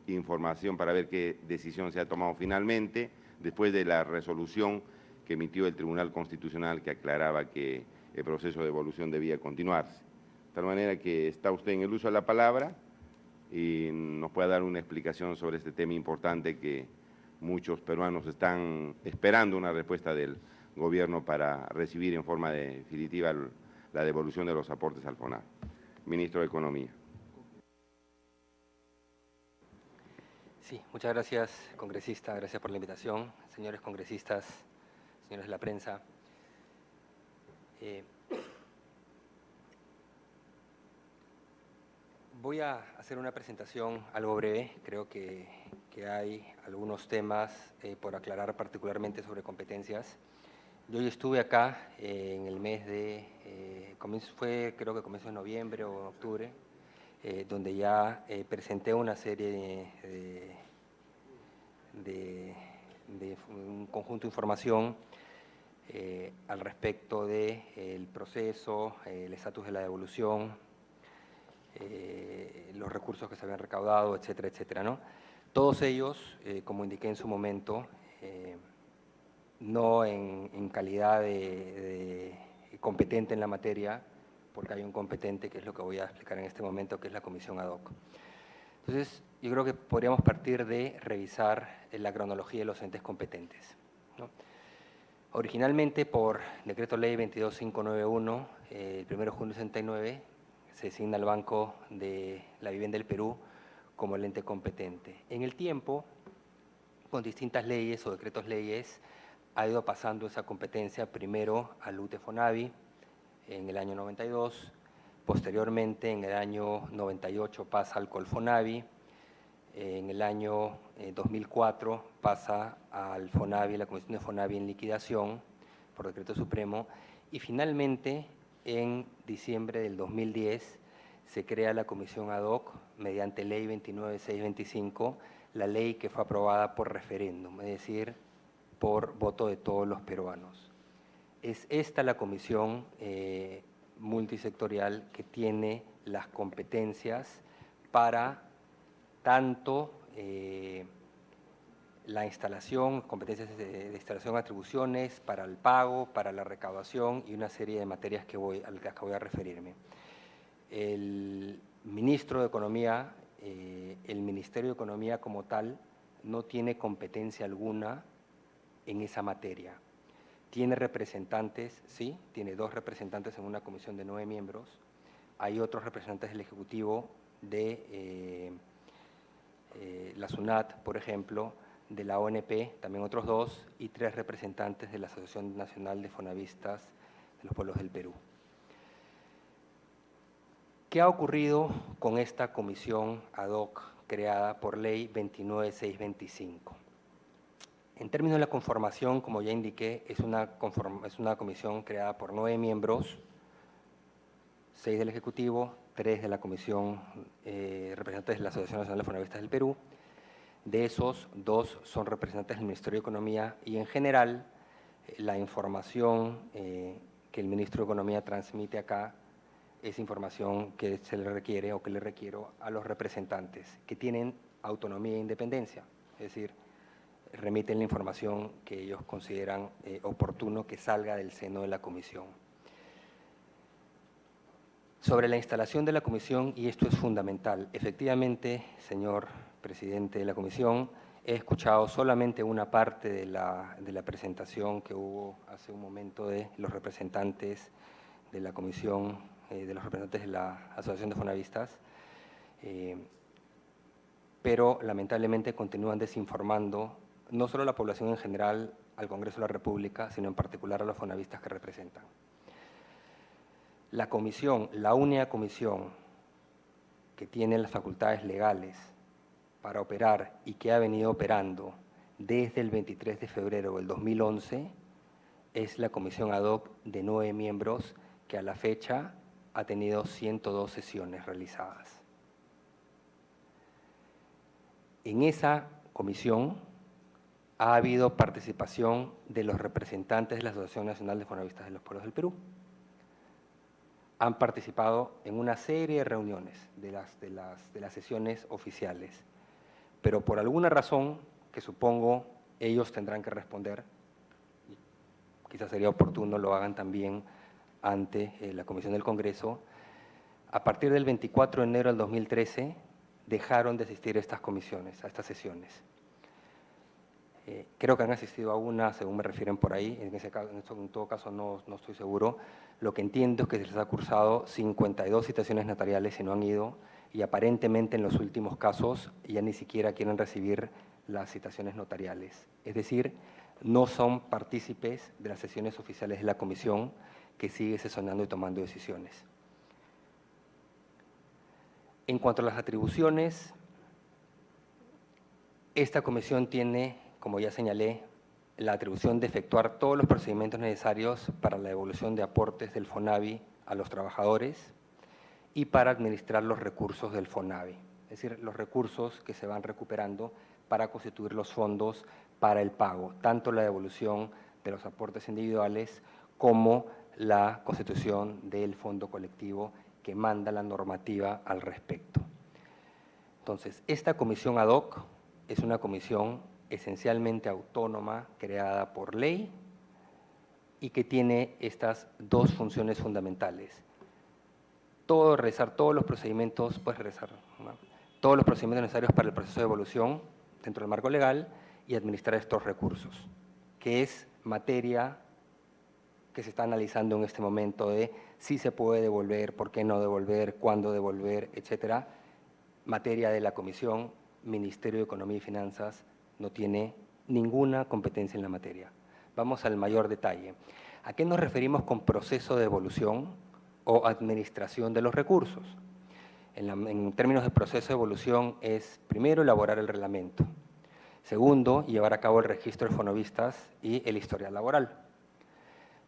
información para ver qué decisión se ha tomado finalmente después de la resolución que emitió el Tribunal Constitucional, que aclaraba que el proceso de devolución debía continuarse. De tal manera que está usted en el uso de la palabra y nos pueda dar una explicación sobre este tema importante que muchos peruanos están esperando una respuesta del gobierno para recibir en forma definitiva la devolución de los aportes al FONAV. Ministro de Economía. Sí, muchas gracias, congresista, gracias por la invitación. Señores congresistas, señores de la prensa, voy a hacer una presentación algo breve. Creo que hay algunos temas por aclarar, particularmente sobre competencias. Yo hoy estuve acá en el mes de, creo que comienzo de noviembre o octubre, donde ya presenté una serie de un conjunto de información al respecto del proceso, el estatus de la devolución, los recursos que se habían recaudado, etcétera, etcétera, ¿no? Todos ellos, como indiqué en su momento, no en calidad de competente en la materia, porque hay un competente, que es lo que voy a explicar en este momento, que es la comisión ad hoc. Entonces, yo creo que podríamos partir de revisar la cronología de los entes competentes, ¿no? Originalmente, por Decreto Ley 22591, el 1 de junio del 69, se designa al Banco de la Vivienda del Perú como el ente competente. En el tiempo, con distintas leyes o decretos leyes, ha ido pasando esa competencia primero al UTE-FONAVI en el año 92, posteriormente en el año 98 pasa al COLFONAVI, en el año 2004 pasa al FONAVI, la Comisión de FONAVI en liquidación por decreto supremo, y finalmente en diciembre del 2010 se crea la comisión ad hoc mediante ley 29625, la ley que fue aprobada por referéndum, es decir, por voto de todos los peruanos. Es esta la comisión multisectorial que tiene las competencias para tanto la instalación, competencias de instalación, atribuciones, para el pago, para la recaudación y una serie de materias a las que voy a referirme. El ministro de Economía, el Ministerio de Economía como tal, no tiene competencia alguna en esa materia. Tiene representantes, sí, tiene 2 representantes en una comisión de 9 miembros. Hay otros representantes del Ejecutivo de la SUNAT, por ejemplo, de la ONP, también otros 2, y 3 representantes de la Asociación Nacional de Fonavistas de los Pueblos del Perú. ¿Qué ha ocurrido con esta comisión ad hoc creada por Ley 29625? En términos de la conformación, como ya indiqué, es una comisión creada por 9 miembros, 6 del Ejecutivo, 3 de la Comisión, representantes de la Asociación Nacional de Fonavistas del Perú. De esos, 2 son representantes del Ministerio de Economía y, en general, la información que el Ministro de Economía transmite acá es información que se le requiere o que le requiero a los representantes que tienen autonomía e independencia, es decir, remiten la información que ellos consideran oportuno que salga del seno de la comisión. Sobre la instalación de la comisión, y esto es fundamental, efectivamente, señor presidente de la comisión, he escuchado solamente una parte de la presentación que hubo hace un momento de los representantes de la comisión, de los representantes de la Asociación de Fonavistas, pero lamentablemente continúan desinformando no solo a la población en general, al Congreso de la República, sino en particular a los fonavistas que representan. La comisión, la única comisión que tiene las facultades legales para operar y que ha venido operando desde el 23 de febrero del 2011 es la comisión ad hoc de 9 miembros que a la fecha ha tenido 102 sesiones realizadas. En esa comisión ha habido participación de los representantes de la Asociación Nacional de Fonavistas de los Pueblos del Perú. Han participado en una serie de reuniones de las sesiones oficiales, pero por alguna razón que supongo ellos tendrán que responder, y quizás sería oportuno lo hagan también ante la Comisión del Congreso, a partir del 24 de enero del 2013 dejaron de asistir a estas comisiones, a estas sesiones. Creo que han asistido a una, según me refieren por ahí, en todo caso no estoy seguro. Lo que entiendo es que se les ha cursado 52 citaciones notariales y no han ido, y aparentemente en los últimos casos ya ni siquiera quieren recibir las citaciones notariales. Es decir, no son partícipes de las sesiones oficiales de la comisión que sigue sesionando y tomando decisiones. En cuanto a las atribuciones, esta comisión tiene, como ya señalé, la atribución de efectuar todos los procedimientos necesarios para la devolución de aportes del FONAVI a los trabajadores y para administrar los recursos del FONAVI, es decir, los recursos que se van recuperando para constituir los fondos para el pago, tanto la devolución de los aportes individuales como la constitución del fondo colectivo que manda la normativa al respecto. Entonces, esta comisión ad hoc es una comisión esencialmente autónoma, creada por ley, y que tiene estas 2 funciones fundamentales. Realizar todos los procedimientos, todos los procedimientos necesarios para el proceso de devolución dentro del marco legal y administrar estos recursos, que es materia que se está analizando en este momento de si se puede devolver, por qué no devolver, cuándo devolver, etcétera. Materia de la Comisión, Ministerio de Economía y Finanzas no tiene ninguna competencia en la materia. Vamos al mayor detalle. ¿A qué nos referimos con proceso de devolución o administración de los recursos? En términos de proceso de devolución es, primero, elaborar el reglamento. Segundo, llevar a cabo el registro de fonavistas y el historial laboral.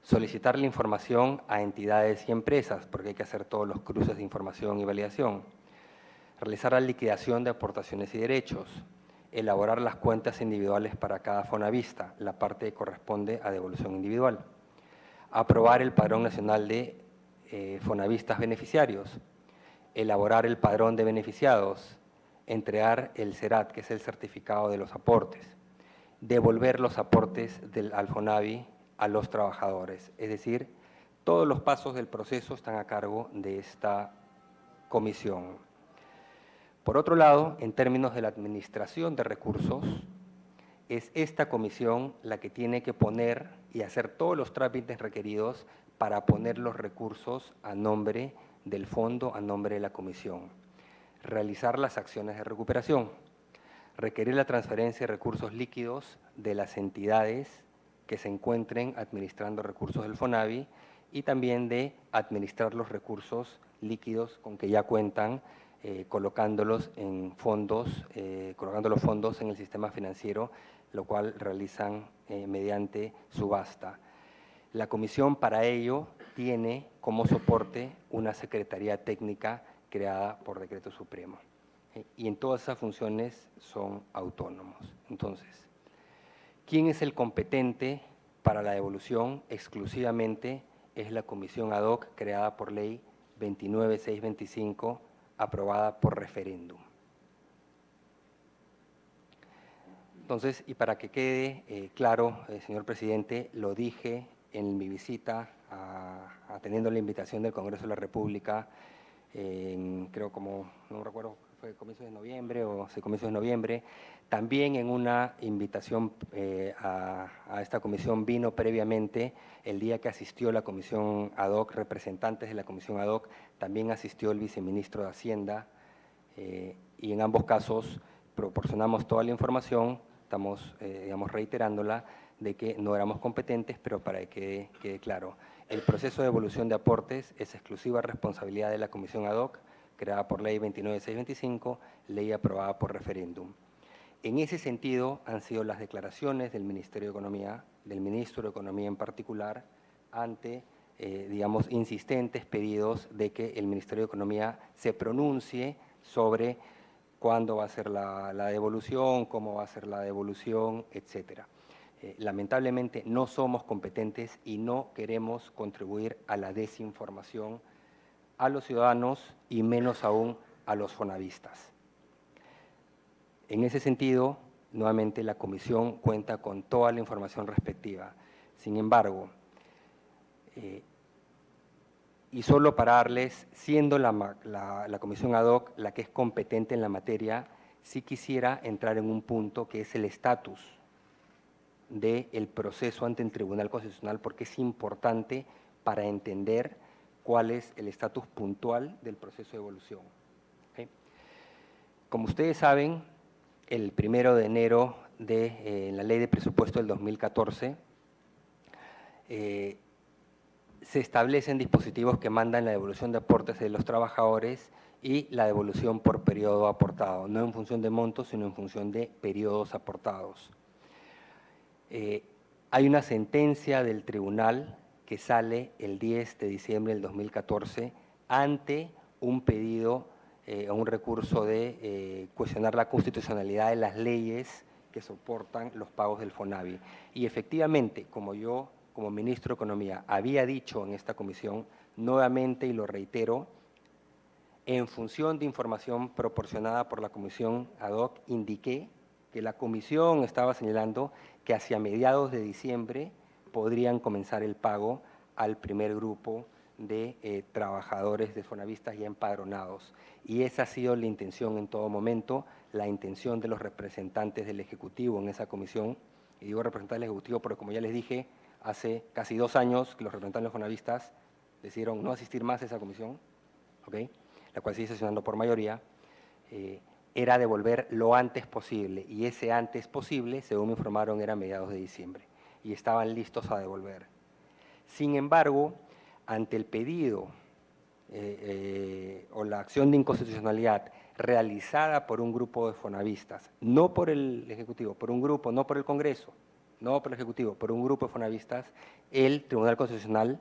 Solicitar la información a entidades y empresas, porque hay que hacer todos los cruces de información y validación. Realizar la liquidación de aportaciones y derechos. elaborar las cuentas individuales para cada fonavista, la parte que corresponde a devolución individual. Aprobar el Padrón Nacional de Fonavistas Beneficiarios, elaborar el padrón de beneficiados, entregar el CERAT, que es el certificado de los aportes, devolver los aportes al FONAVI a los trabajadores. Es decir, todos los pasos del proceso están a cargo de esta comisión. Por otro lado, en términos de la administración de recursos, es esta comisión la que tiene que poner y hacer todos los trámites requeridos para poner los recursos a nombre del fondo, a nombre de la comisión. Realizar las acciones de recuperación, requerir la transferencia de recursos líquidos de las entidades que se encuentren administrando recursos del FONAVI y también de administrar los recursos líquidos con que ya cuentan, colocándolos en fondos, colocando los fondos en el sistema financiero, lo cual realizan mediante subasta. La comisión para ello tiene como soporte una secretaría técnica creada por decreto supremo. Y en todas esas funciones son autónomos. Entonces, ¿quién es el competente para la devolución? Exclusivamente es la comisión ad hoc creada por ley 29625, aprobada por referéndum. Entonces, y para que quede claro, señor presidente, lo dije en mi visita, atendiendo la invitación del Congreso de la República, creo como, no recuerdo, fue comienzos de noviembre o comienzos de noviembre, también en una invitación a esta comisión vino previamente, el día que asistió la comisión ad hoc, representantes de la comisión ad hoc, también asistió el viceministro de Hacienda, y en ambos casos proporcionamos toda la información, estamos digamos, reiterándola, de que no éramos competentes, pero para que quede claro, el proceso de devolución de aportes es exclusiva responsabilidad de la comisión ad hoc, creada por ley 29625, ley aprobada por referéndum. En ese sentido han sido las declaraciones del Ministerio de Economía, del Ministro de Economía en particular, ante, digamos, insistentes pedidos de que el Ministerio de Economía se pronuncie sobre cuándo va a ser la devolución, cómo va a ser la devolución, etcétera. Lamentablemente no somos competentes y no queremos contribuir a la desinformación a los ciudadanos y menos aún a los fonavistas. En ese sentido, nuevamente la comisión cuenta con toda la información respectiva. Sin embargo, y solo para darles, siendo la comisión ad hoc la que es competente en la materia, sí quisiera entrar en un punto que es el estatus del proceso ante el Tribunal Constitucional, porque es importante para entender cuál es el estatus puntual del proceso de devolución. ¿Okay? Como ustedes saben, el 1 de enero de la Ley de Presupuesto del 2014 se establecen dispositivos que mandan la devolución de aportes de los trabajadores y la devolución por periodo aportado, no en función de montos, sino en función de periodos aportados. Hay una sentencia del tribunal que sale el 10 de diciembre del 2014 ante un pedido o un recurso de cuestionar la constitucionalidad de las leyes que soportan los pagos del FONAVI. Y efectivamente, como yo, como ministro de Economía, había dicho en esta comisión, nuevamente y lo reitero, en función de información proporcionada por la comisión ad hoc, indiqué que la comisión estaba señalando que hacia mediados de diciembre podrían comenzar el pago al primer grupo de trabajadores de fonavistas ya empadronados. Y esa ha sido la intención en todo momento, la intención de los representantes del Ejecutivo en esa comisión. Y digo representantes del Ejecutivo porque, como ya les dije, hace casi 2 años que los representantes de los fonavistas decidieron no asistir más a esa comisión, ¿okay? La cual sigue sesionando por mayoría, era devolver lo antes posible, y ese antes posible, según me informaron, era a mediados de diciembre, y estaban listos a devolver. Sin embargo, ante el pedido o la acción de inconstitucionalidad realizada por un grupo de fonavistas, no por el Ejecutivo, por un grupo, no por el Congreso, no por el Ejecutivo, por un grupo de fonavistas, el Tribunal Constitucional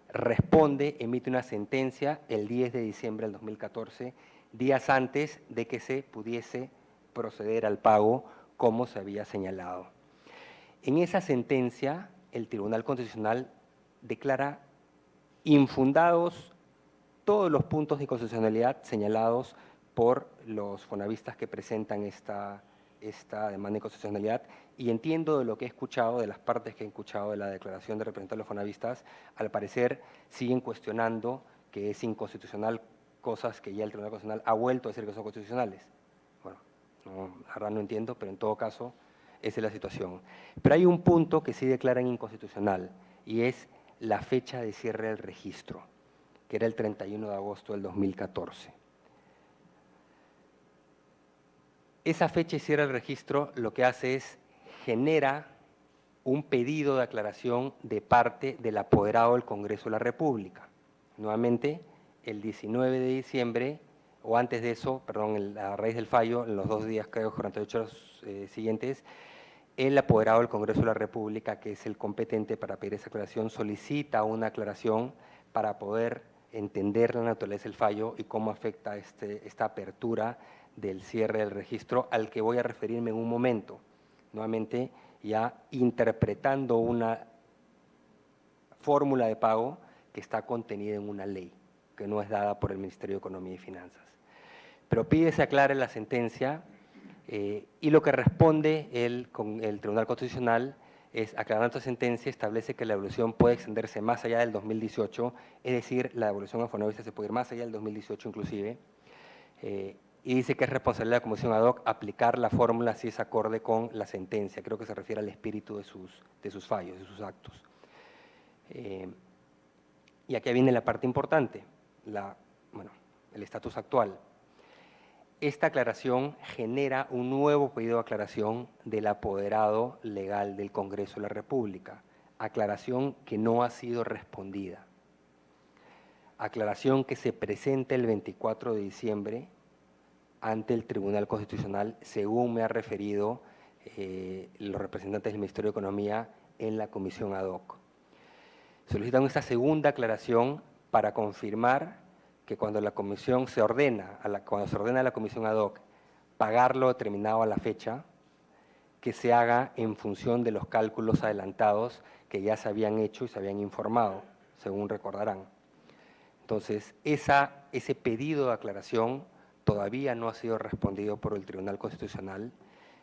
responde, emite una sentencia el 10 de diciembre del 2014, días antes de que se pudiese proceder al pago como se había señalado. En esa sentencia, el Tribunal Constitucional declara infundados todos los puntos de inconstitucionalidad señalados por los fonavistas que presentan esta demanda de inconstitucionalidad, y entiendo de lo que he escuchado, de las partes que he escuchado de la declaración de representantes de los fonavistas, al parecer siguen cuestionando que es inconstitucional cosas que ya el Tribunal Constitucional ha vuelto a decir que son constitucionales. Bueno, la verdad no entiendo, pero en todo caso esa es la situación. Pero hay un punto que sí declaran inconstitucional, y es la fecha de cierre del registro, que era el 31 de agosto del 2014. Esa fecha de cierre del registro lo que hace es genera un pedido de aclaración de parte del apoderado del Congreso de la República. Nuevamente, el 19 de diciembre, o antes de eso, perdón, a raíz del fallo, en los 2 días, creo, 48 horas siguientes, el apoderado del Congreso de la República, que es el competente para pedir esa aclaración, solicita una aclaración para poder entender la naturaleza del fallo y cómo afecta esta apertura del cierre del registro, al que voy a referirme en un momento. Nuevamente, ya interpretando una fórmula de pago que está contenida en una ley, que no es dada por el Ministerio de Economía y Finanzas. Pero pide se aclare la sentencia, y lo que responde el Tribunal Constitucional es, aclarando esta sentencia, establece que la devolución puede extenderse más allá del 2018, es decir, la devolución a fonavistas se puede ir más allá del 2018 inclusive, y dice que es responsabilidad de la Comisión ad hoc aplicar la fórmula si es acorde con la sentencia. Creo que se refiere al espíritu de sus fallos, de sus actos. Y aquí viene la parte importante, el estatus actual. Esta aclaración genera un nuevo pedido de aclaración del apoderado legal del Congreso de la República, aclaración que no ha sido respondida. Aclaración que se presenta el 24 de diciembre ante el Tribunal Constitucional, según me ha referido los representantes del Ministerio de Economía en la comisión ad hoc. Solicitan esta segunda aclaración para confirmar que cuando la comisión se ordena, cuando se ordena a la comisión ad hoc pagar lo determinado a la fecha, que se haga en función de los cálculos adelantados que ya se habían hecho y se habían informado, según recordarán. Entonces, ese pedido de aclaración todavía no ha sido respondido por el Tribunal Constitucional.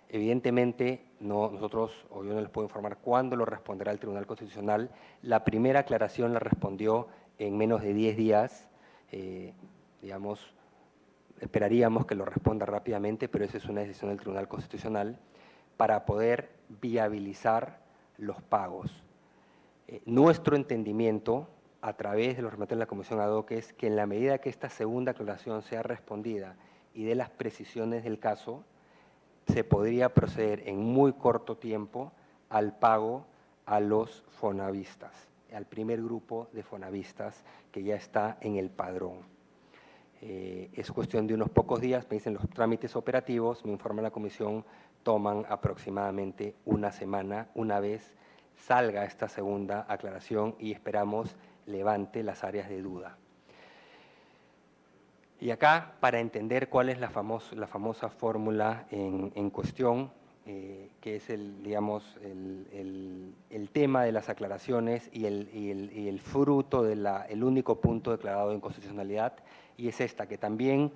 Evidentemente, nosotros, o yo no les puedo informar cuándo lo responderá el Tribunal Constitucional. La primera aclaración la respondió en menos de 10 días. Esperaríamos que lo responda rápidamente, pero esa es una decisión del Tribunal Constitucional para poder viabilizar los pagos. Nuestro entendimiento, a través de los representantes de la Comisión ad hoc, es que en la medida que esta segunda aclaración sea respondida y de las precisiones del caso, se podría proceder en muy corto tiempo al pago a los fonavistas, al primer grupo de fonavistas que ya está en el padrón. Es cuestión de unos pocos días, me dicen los trámites operativos, me informa la comisión, toman aproximadamente una semana, una vez salga esta segunda aclaración y esperamos levante las áreas de duda. Y acá, para entender cuál es la famosa fórmula en cuestión, que es el tema de las aclaraciones y el fruto del único punto declarado de inconstitucionalidad, y es esta que también,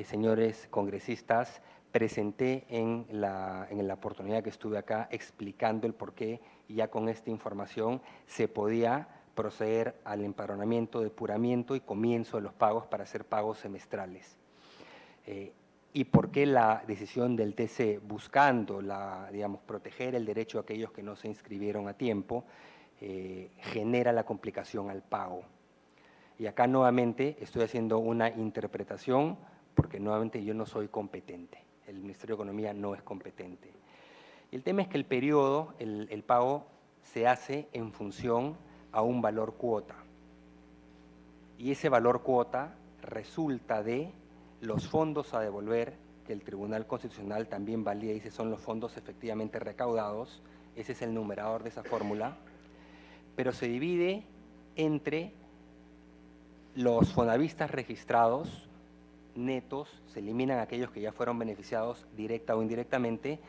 señores congresistas, presenté en la oportunidad que estuve acá explicando el por qué, y ya con esta información se podía proceder al empadronamiento, depuramiento y comienzo de los pagos para hacer pagos semestrales. Y por qué la decisión del TC, buscando proteger el derecho de aquellos que no se inscribieron a tiempo, genera la complicación al pago. Y acá nuevamente estoy haciendo una interpretación porque nuevamente yo no soy competente, el Ministerio de Economía no es competente. Y el tema es que el periodo, el pago se hace en función a un valor cuota. Y ese valor cuota resulta de los fondos a devolver, que el Tribunal Constitucional también valida y dice son los fondos efectivamente recaudados, ese es el numerador de esa fórmula, pero se divide entre los fonavistas registrados netos, se eliminan aquellos que ya fueron beneficiados directa o indirectamente,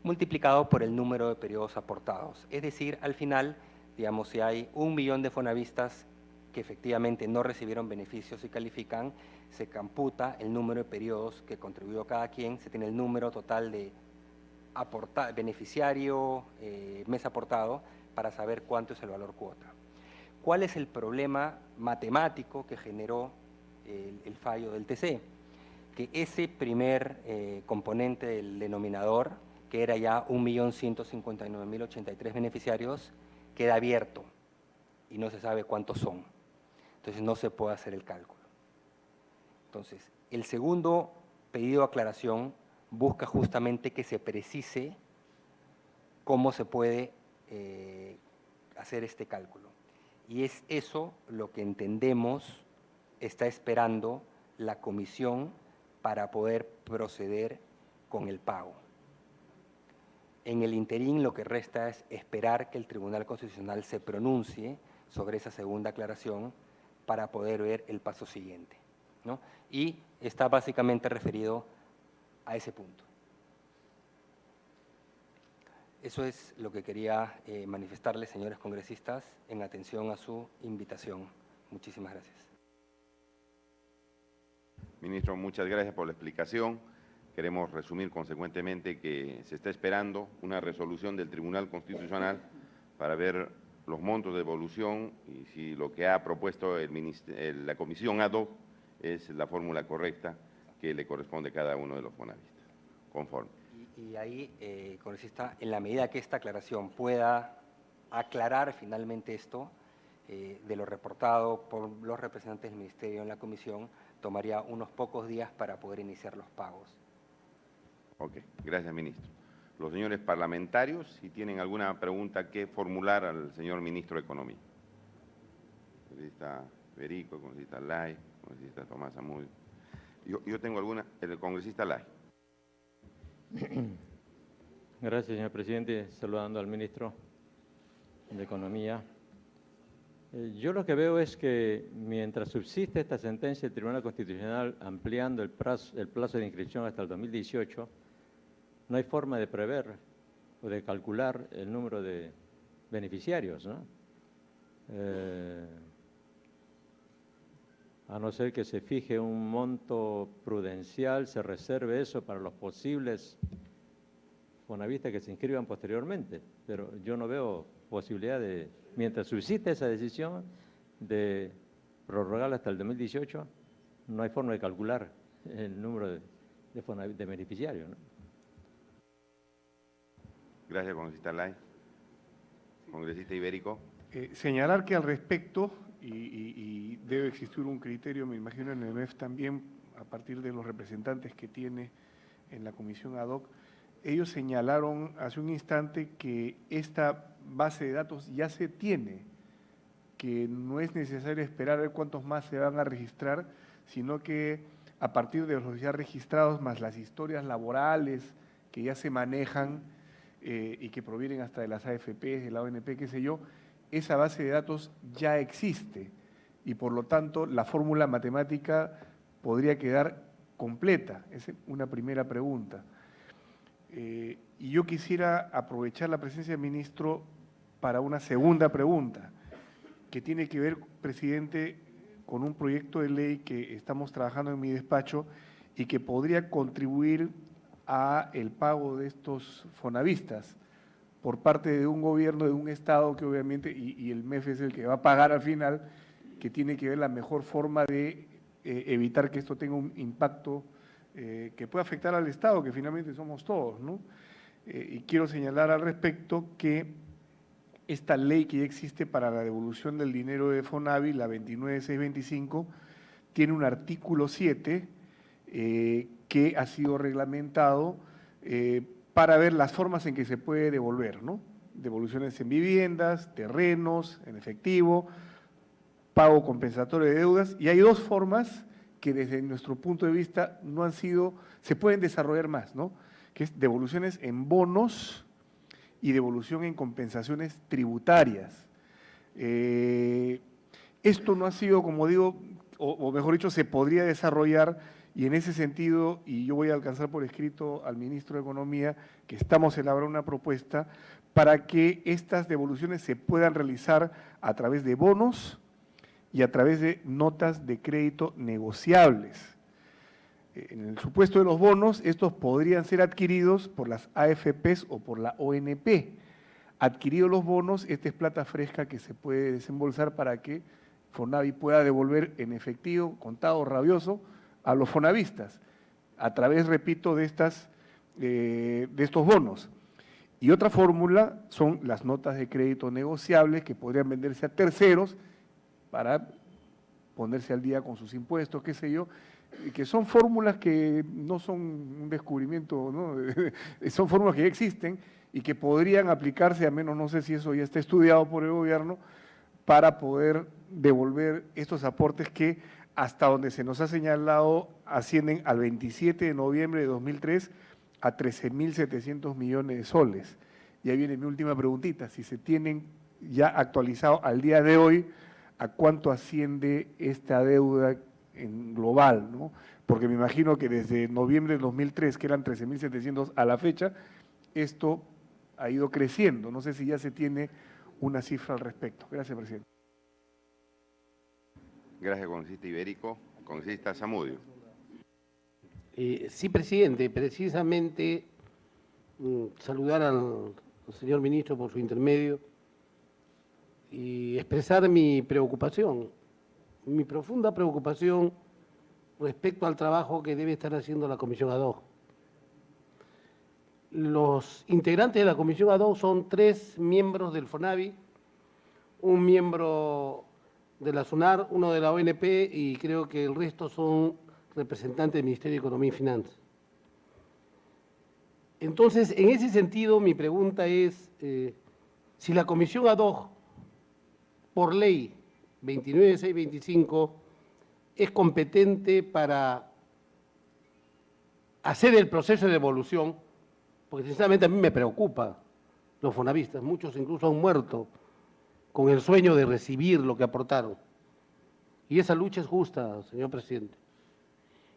multiplicado por el número de periodos aportados. Es decir, al final, digamos, si hay 1 millón de fonavistas que efectivamente no recibieron beneficios y califican, se computa el número de periodos que contribuyó cada quien, se tiene el número total de beneficiario, mes aportado, para saber cuánto es el valor cuota. ¿Cuál es el problema matemático que generó el fallo del TC? Que ese primer componente del denominador, que era ya 1.159.083 beneficiarios, queda abierto y no se sabe cuántos son. Entonces no se puede hacer el cálculo. Entonces, el segundo pedido de aclaración busca justamente que se precise cómo se puede hacer este cálculo. Y es eso lo que entendemos está esperando la comisión para poder proceder con el pago. En el interín lo que resta es esperar que el Tribunal Constitucional se pronuncie sobre esa segunda aclaración para poder ver el paso siguiente, ¿no? Y está básicamente referido a ese punto. Eso es lo que quería manifestarles, señores congresistas, en atención a su invitación. Muchísimas gracias. Ministro, muchas gracias por la explicación. Queremos resumir consecuentemente que se está esperando una resolución del Tribunal Constitucional para ver los montos de devolución y si lo que ha propuesto la comisión ad hoc es la fórmula correcta que le corresponde a cada uno de los fonavistas. Conforme. Y ahí, congresista, en la medida que esta aclaración pueda aclarar finalmente esto, de lo reportado por los representantes del Ministerio en la comisión, tomaría unos pocos días para poder iniciar los pagos. Ok, gracias, ministro. Los señores parlamentarios, si tienen alguna pregunta que formular al señor ministro de Economía. Congresista Berico, congresista Lai, congresista Tomás Zamudio. Yo tengo alguna, el congresista Lai. Gracias, señor presidente. Saludando al ministro de Economía. Yo lo que veo es que mientras subsiste esta sentencia del Tribunal Constitucional ampliando el plazo de inscripción hasta el 2018, no hay forma de prever o de calcular el número de beneficiarios, ¿no? A no ser que se fije un monto prudencial, se reserve eso para los posibles fonavistas que se inscriban posteriormente, pero yo no veo posibilidad de, mientras subsiste esa decisión de prorrogarla hasta el 2018, no hay forma de calcular el número de beneficiarios, ¿no? Gracias, congresista Lai. Congresista Ibérico. Señalar que al respecto, y debe existir un criterio, me imagino en el MEF también, a partir de los representantes que tiene en la comisión ad hoc, ellos señalaron hace un instante que esta base de datos ya se tiene, que no es necesario esperar a ver cuántos más se van a registrar, sino que a partir de los ya registrados, más las historias laborales que ya se manejan y que provienen hasta de las AFP, de la ONP, qué sé yo, esa base de datos ya existe y por lo tanto la fórmula matemática podría quedar completa. Esa es una primera pregunta. Y yo quisiera aprovechar la presencia del ministro para una segunda pregunta, que tiene que ver, presidente, con un proyecto de ley que estamos trabajando en mi despacho y que podría contribuir a el pago de estos fonavistas por parte de un gobierno, de un Estado que obviamente, y el MEF es el que va a pagar al final, que tiene que ver la mejor forma de evitar que esto tenga un impacto que pueda afectar al Estado, que finalmente somos todos, ¿no? Y quiero señalar al respecto que esta ley que ya existe para la devolución del dinero de Fonavi, la 29625, tiene un artículo 7 que ha sido reglamentado para ver las formas en que se puede devolver, ¿no? Devoluciones en viviendas, terrenos, en efectivo, pago compensatorio de deudas, y hay dos formas que desde nuestro punto de vista no han sido, se pueden desarrollar más, ¿no? Que es devoluciones en bonos y devolución en compensaciones tributarias. Esto no ha sido, como digo, o mejor dicho, se podría desarrollar Y en ese sentido, y yo voy a alcanzar por escrito al ministro de Economía, que estamos elaborando una propuesta para que estas devoluciones se puedan realizar a través de bonos y a través de notas de crédito negociables. En el supuesto de los bonos, estos podrían ser adquiridos por las AFPs o por la ONP. Adquiridos los bonos, esta es plata fresca que se puede desembolsar para que Fonavi pueda devolver en efectivo, contado rabioso, a los fonavistas, a través, repito, de estos bonos. Y otra fórmula son las notas de crédito negociables que podrían venderse a terceros para ponerse al día con sus impuestos, qué sé yo, que son fórmulas que no son un descubrimiento, ¿no? Son fórmulas que ya existen y que podrían aplicarse, a menos no sé si eso ya está estudiado por el gobierno, para poder devolver estos aportes que, hasta donde se nos ha señalado, ascienden al 27 de noviembre de 2003 a 13.700 millones de soles. Y ahí viene mi última preguntita, si se tienen ya actualizado al día de hoy, ¿a cuánto asciende esta deuda en global, ¿no? Porque me imagino que desde noviembre de 2003, que eran 13.700 a la fecha, esto ha ido creciendo. No sé si ya se tiene una cifra al respecto. Gracias, presidente. Gracias, congresista Ibérico. Congresista Zamudio. Sí, presidente, precisamente saludar al señor ministro por su intermedio y expresar mi preocupación, mi profunda preocupación respecto al trabajo que debe estar haciendo la Comisión ad hoc. Los integrantes de la Comisión ad hoc son 3 miembros del FONAVI, un miembro de la SUNAR, uno de la ONP y creo que el resto son representantes del Ministerio de Economía y Finanzas. Entonces, en ese sentido, mi pregunta es, si la Comisión ad hoc, por ley 29625, es competente para hacer el proceso de devolución, porque sinceramente a mí me preocupa los fonavistas, muchos incluso han muerto con el sueño de recibir lo que aportaron. Y esa lucha es justa, señor presidente.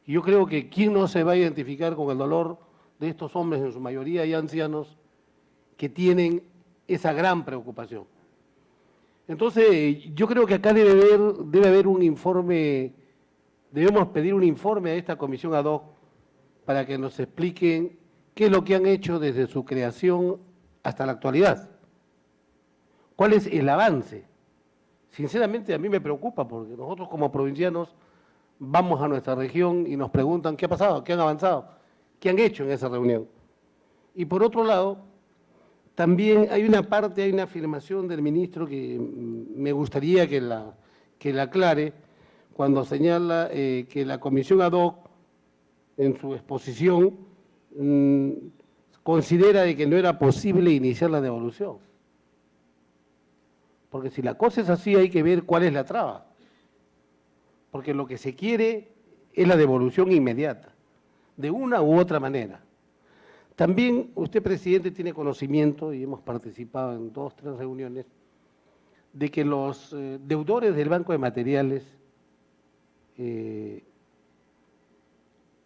Y yo creo que quién no se va a identificar con el dolor de estos hombres, en su mayoría y ancianos, que tienen esa gran preocupación. Entonces, yo creo que acá debe haber un informe, debemos pedir un informe a esta comisión ad hoc para que nos expliquen qué es lo que han hecho desde su creación hasta la actualidad. ¿Cuál es el avance? Sinceramente, a mí me preocupa, porque nosotros como provincianos vamos a nuestra región y nos preguntan qué ha pasado, qué han avanzado, qué han hecho en esa reunión. Y por otro lado, también hay una parte, hay una afirmación del ministro que me gustaría que la aclare, cuando señala que la comisión ad hoc, en su exposición, considera de que no era posible iniciar la devolución. Porque si la cosa es así, hay que ver cuál es la traba. Porque lo que se quiere es la devolución inmediata, de una u otra manera. También usted, presidente, tiene conocimiento, y hemos participado en 2 o 3 reuniones, de que los deudores del Banco de Materiales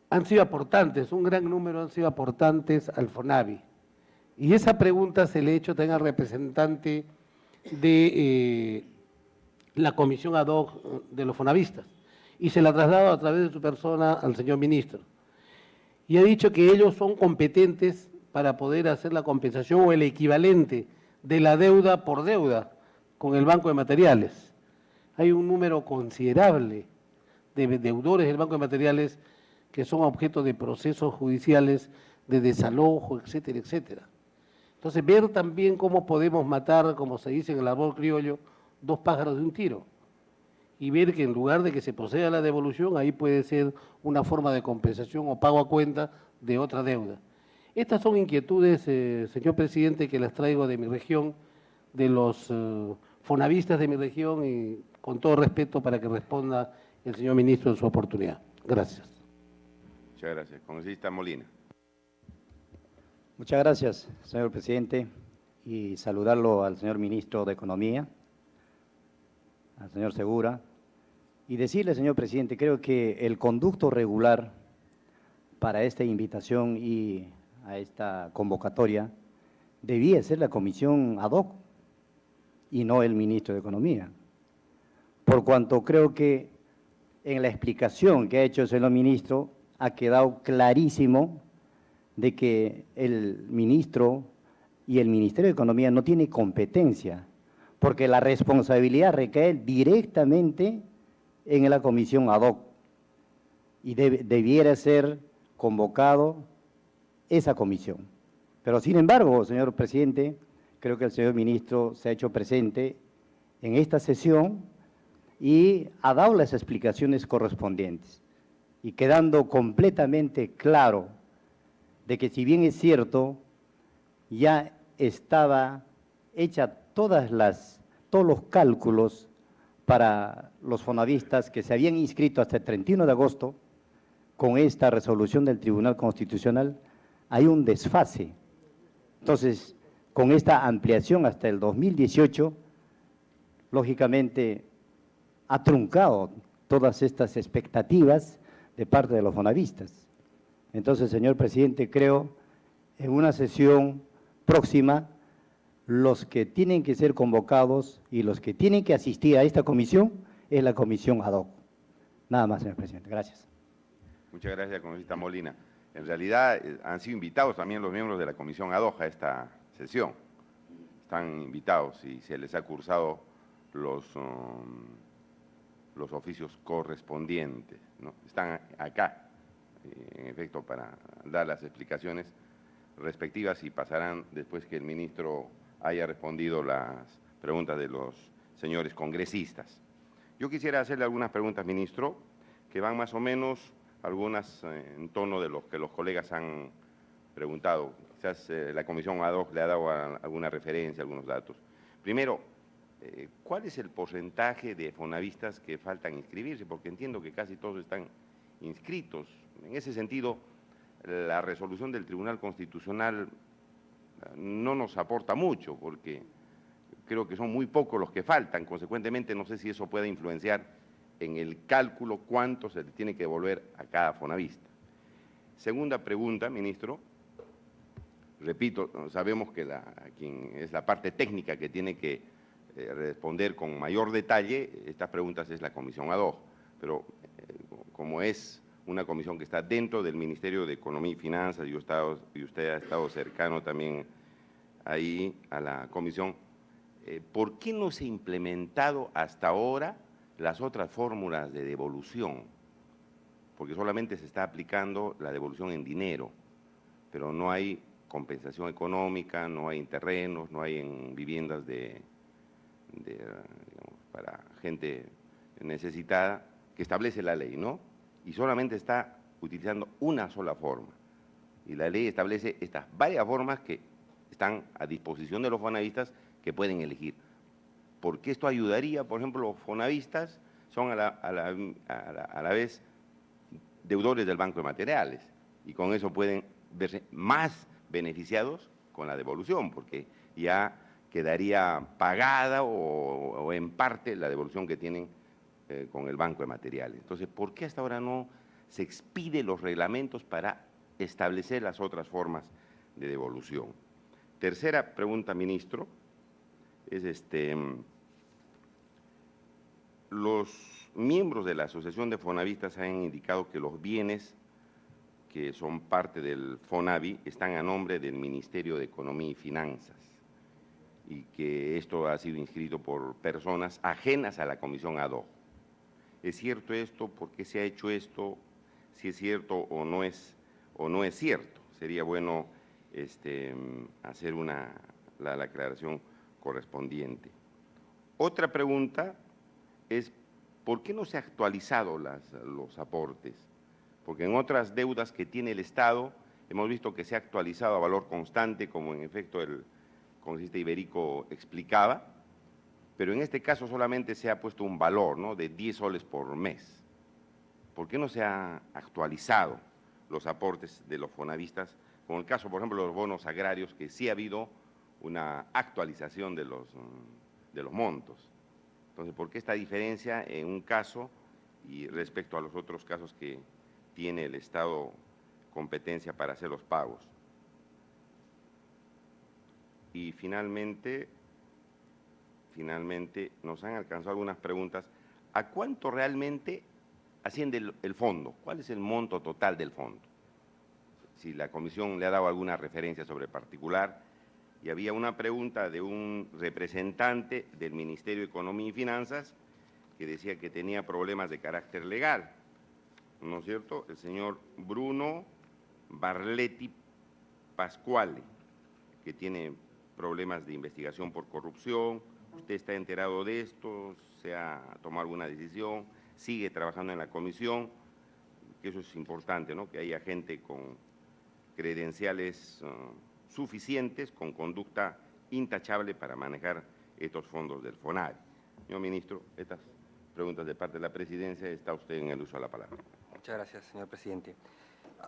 han sido aportantes, un gran número han sido aportantes al FONAVI. Y esa pregunta se le ha hecho también al representante de la comisión ad hoc de los fonavistas y se la traslado a través de su persona al señor ministro. Y ha dicho que ellos son competentes para poder hacer la compensación o el equivalente de la deuda por deuda con el Banco de Materiales. Hay un número considerable de deudores del Banco de Materiales que son objeto de procesos judiciales de desalojo, etcétera, etcétera. Entonces, ver también cómo podemos matar, como se dice en el árbol criollo, 2 pájaros de un tiro. Y ver que en lugar de que se proceda a la devolución, ahí puede ser una forma de compensación o pago a cuenta de otra deuda. Estas son inquietudes, señor presidente, que las traigo de mi región, de los fonavistas de mi región, y con todo respeto para que responda el señor ministro en su oportunidad. Gracias. Muchas gracias. Congresista Molina. Muchas gracias, señor presidente, y saludarlo al señor ministro de Economía, al señor Segura, y decirle, señor presidente, creo que el conducto regular para esta invitación y a esta convocatoria debía ser la comisión ad hoc y no el ministro de Economía, por cuanto creo que en la explicación que ha hecho el señor ministro ha quedado clarísimo de que el ministro y el Ministerio de Economía no tiene competencia, porque la responsabilidad recae directamente en la comisión ad hoc y debiera ser convocado esa comisión. Pero sin embargo, señor presidente, creo que el señor ministro se ha hecho presente en esta sesión y ha dado las explicaciones correspondientes, y quedando completamente claro de que si bien es cierto, ya estaba hecha todos los cálculos para los fonavistas que se habían inscrito hasta el 31 de agosto, con esta resolución del Tribunal Constitucional hay un desfase. Entonces, con esta ampliación hasta el 2018, lógicamente ha truncado todas estas expectativas de parte de los fonavistas. Entonces, señor presidente, creo en una sesión próxima los que tienen que ser convocados y los que tienen que asistir a esta comisión es la comisión ad hoc. Nada más, señor presidente. Gracias. Muchas gracias, congresista Molina. En realidad han sido invitados también los miembros de la comisión ad hoc a esta sesión. Están invitados y se les ha cursado los oficios correspondientes, ¿no? Están acá, en efecto, para dar las explicaciones respectivas y pasarán después que el ministro haya respondido las preguntas de los señores congresistas. Yo quisiera hacerle algunas preguntas, ministro, que van más o menos, algunas en tono de los que los colegas han preguntado. Quizás la comisión ad hoc le ha dado alguna referencia, algunos datos. Primero, ¿cuál es el porcentaje de fonavistas que faltan inscribirse? Porque entiendo que casi todos están inscritos. En ese sentido, la resolución del Tribunal Constitucional no nos aporta mucho, porque creo que son muy pocos los que faltan. Consecuentemente, no sé si eso puede influenciar en el cálculo cuánto se le tiene que devolver a cada fonavista. Segunda pregunta, ministro. Repito, sabemos que quien es la parte técnica que tiene que responder con mayor detalle estas preguntas es la comisión ad hoc, pero como es una comisión que está dentro del Ministerio de Economía y Finanzas y usted ha estado cercano también ahí a la comisión, ¿por qué no se ha implementado hasta ahora las otras fórmulas de devolución? Porque solamente se está aplicando la devolución en dinero, pero no hay compensación económica, no hay en terrenos, no hay en viviendas digamos, para gente necesitada, que establece la ley, ¿no? Y solamente está utilizando una sola forma. Y la ley establece estas varias formas que están a disposición de los fonavistas que pueden elegir. Porque esto ayudaría, por ejemplo, los fonavistas son a la vez deudores del Banco de Materiales y con eso pueden verse más beneficiados con la devolución, porque ya quedaría pagada o en parte la devolución que tienen con el Banco de Materiales. Entonces, ¿por qué hasta ahora no se expide los reglamentos para establecer las otras formas de devolución? Tercera pregunta, ministro, es los miembros de la Asociación de Fonavistas han indicado que los bienes que son parte del FONAVI están a nombre del Ministerio de Economía y Finanzas y que esto ha sido inscrito por personas ajenas a la comisión ad hoc. ¿Es cierto esto? ¿Por qué se ha hecho esto? Si es cierto o no es cierto. Sería bueno hacer la aclaración correspondiente. Otra pregunta es, ¿por qué no se han actualizado los aportes? Porque en otras deudas que tiene el Estado hemos visto que se ha actualizado a valor constante, como en efecto el congresista Iberico explicaba, pero en este caso solamente se ha puesto un valor, ¿no?, de 10 soles por mes. ¿Por qué no se han actualizado los aportes de los fonavistas? Con el caso, por ejemplo, de los bonos agrarios, que sí ha habido una actualización de los montos. Entonces, ¿por qué esta diferencia en un caso y respecto a los otros casos que tiene el Estado competencia para hacer los pagos. Y finalmente nos han alcanzado algunas preguntas. ¿A cuánto realmente asciende el fondo? ¿Cuál es el monto total del fondo? Si la comisión le ha dado alguna referencia sobre particular. Y había una pregunta de un representante del Ministerio de Economía y Finanzas que decía que tenía problemas de carácter legal, ¿no es cierto? El señor Bruno Barletti Pascuale, que tiene problemas de investigación por corrupción. ¿Usted está enterado de esto? ¿Se ha tomado alguna decisión? ¿Sigue trabajando en la comisión? Que eso es importante, ¿no? Que haya gente con credenciales suficientes, con conducta intachable para manejar estos fondos del FONAVI. Señor ministro, estas preguntas de parte de la presidencia, está usted en el uso de la palabra. Muchas gracias, señor presidente.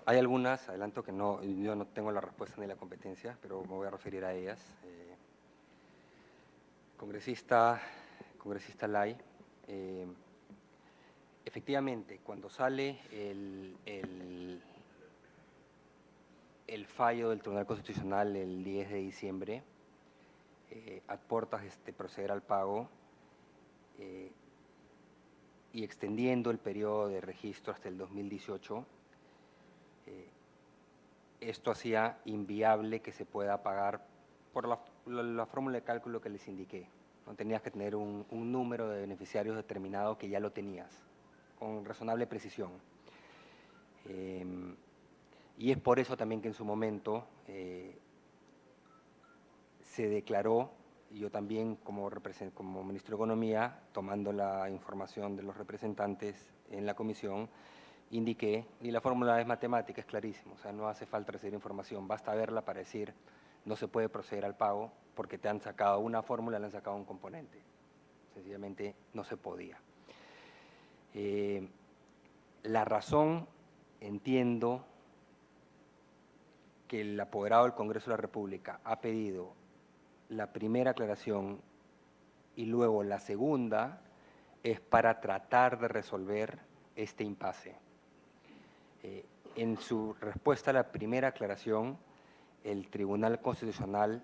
Hay algunas, adelanto que yo no tengo la respuesta ni la competencia, pero me voy a referir a ellas. Congresista Lai, efectivamente, cuando sale el fallo del Tribunal Constitucional el 10 de diciembre, a puertas de proceder al pago y extendiendo el periodo de registro hasta el 2018, esto hacía inviable que se pueda pagar por la fórmula de cálculo que les indiqué. No tenías que tener un número de beneficiarios determinado que ya lo tenías, con razonable precisión. Y es por eso también que en su momento se declaró, y yo también como ministro de Economía, tomando la información de los representantes en la comisión, indiqué, y la fórmula es matemática, es clarísimo, o sea, no hace falta recibir información, basta verla para decir no se puede proceder al pago porque te han sacado una fórmula, le han sacado un componente. Sencillamente no se podía. La razón, entiendo, que el apoderado del Congreso de la República ha pedido la primera aclaración y luego la segunda es para tratar de resolver este impasse. En su respuesta a la primera aclaración, el Tribunal Constitucional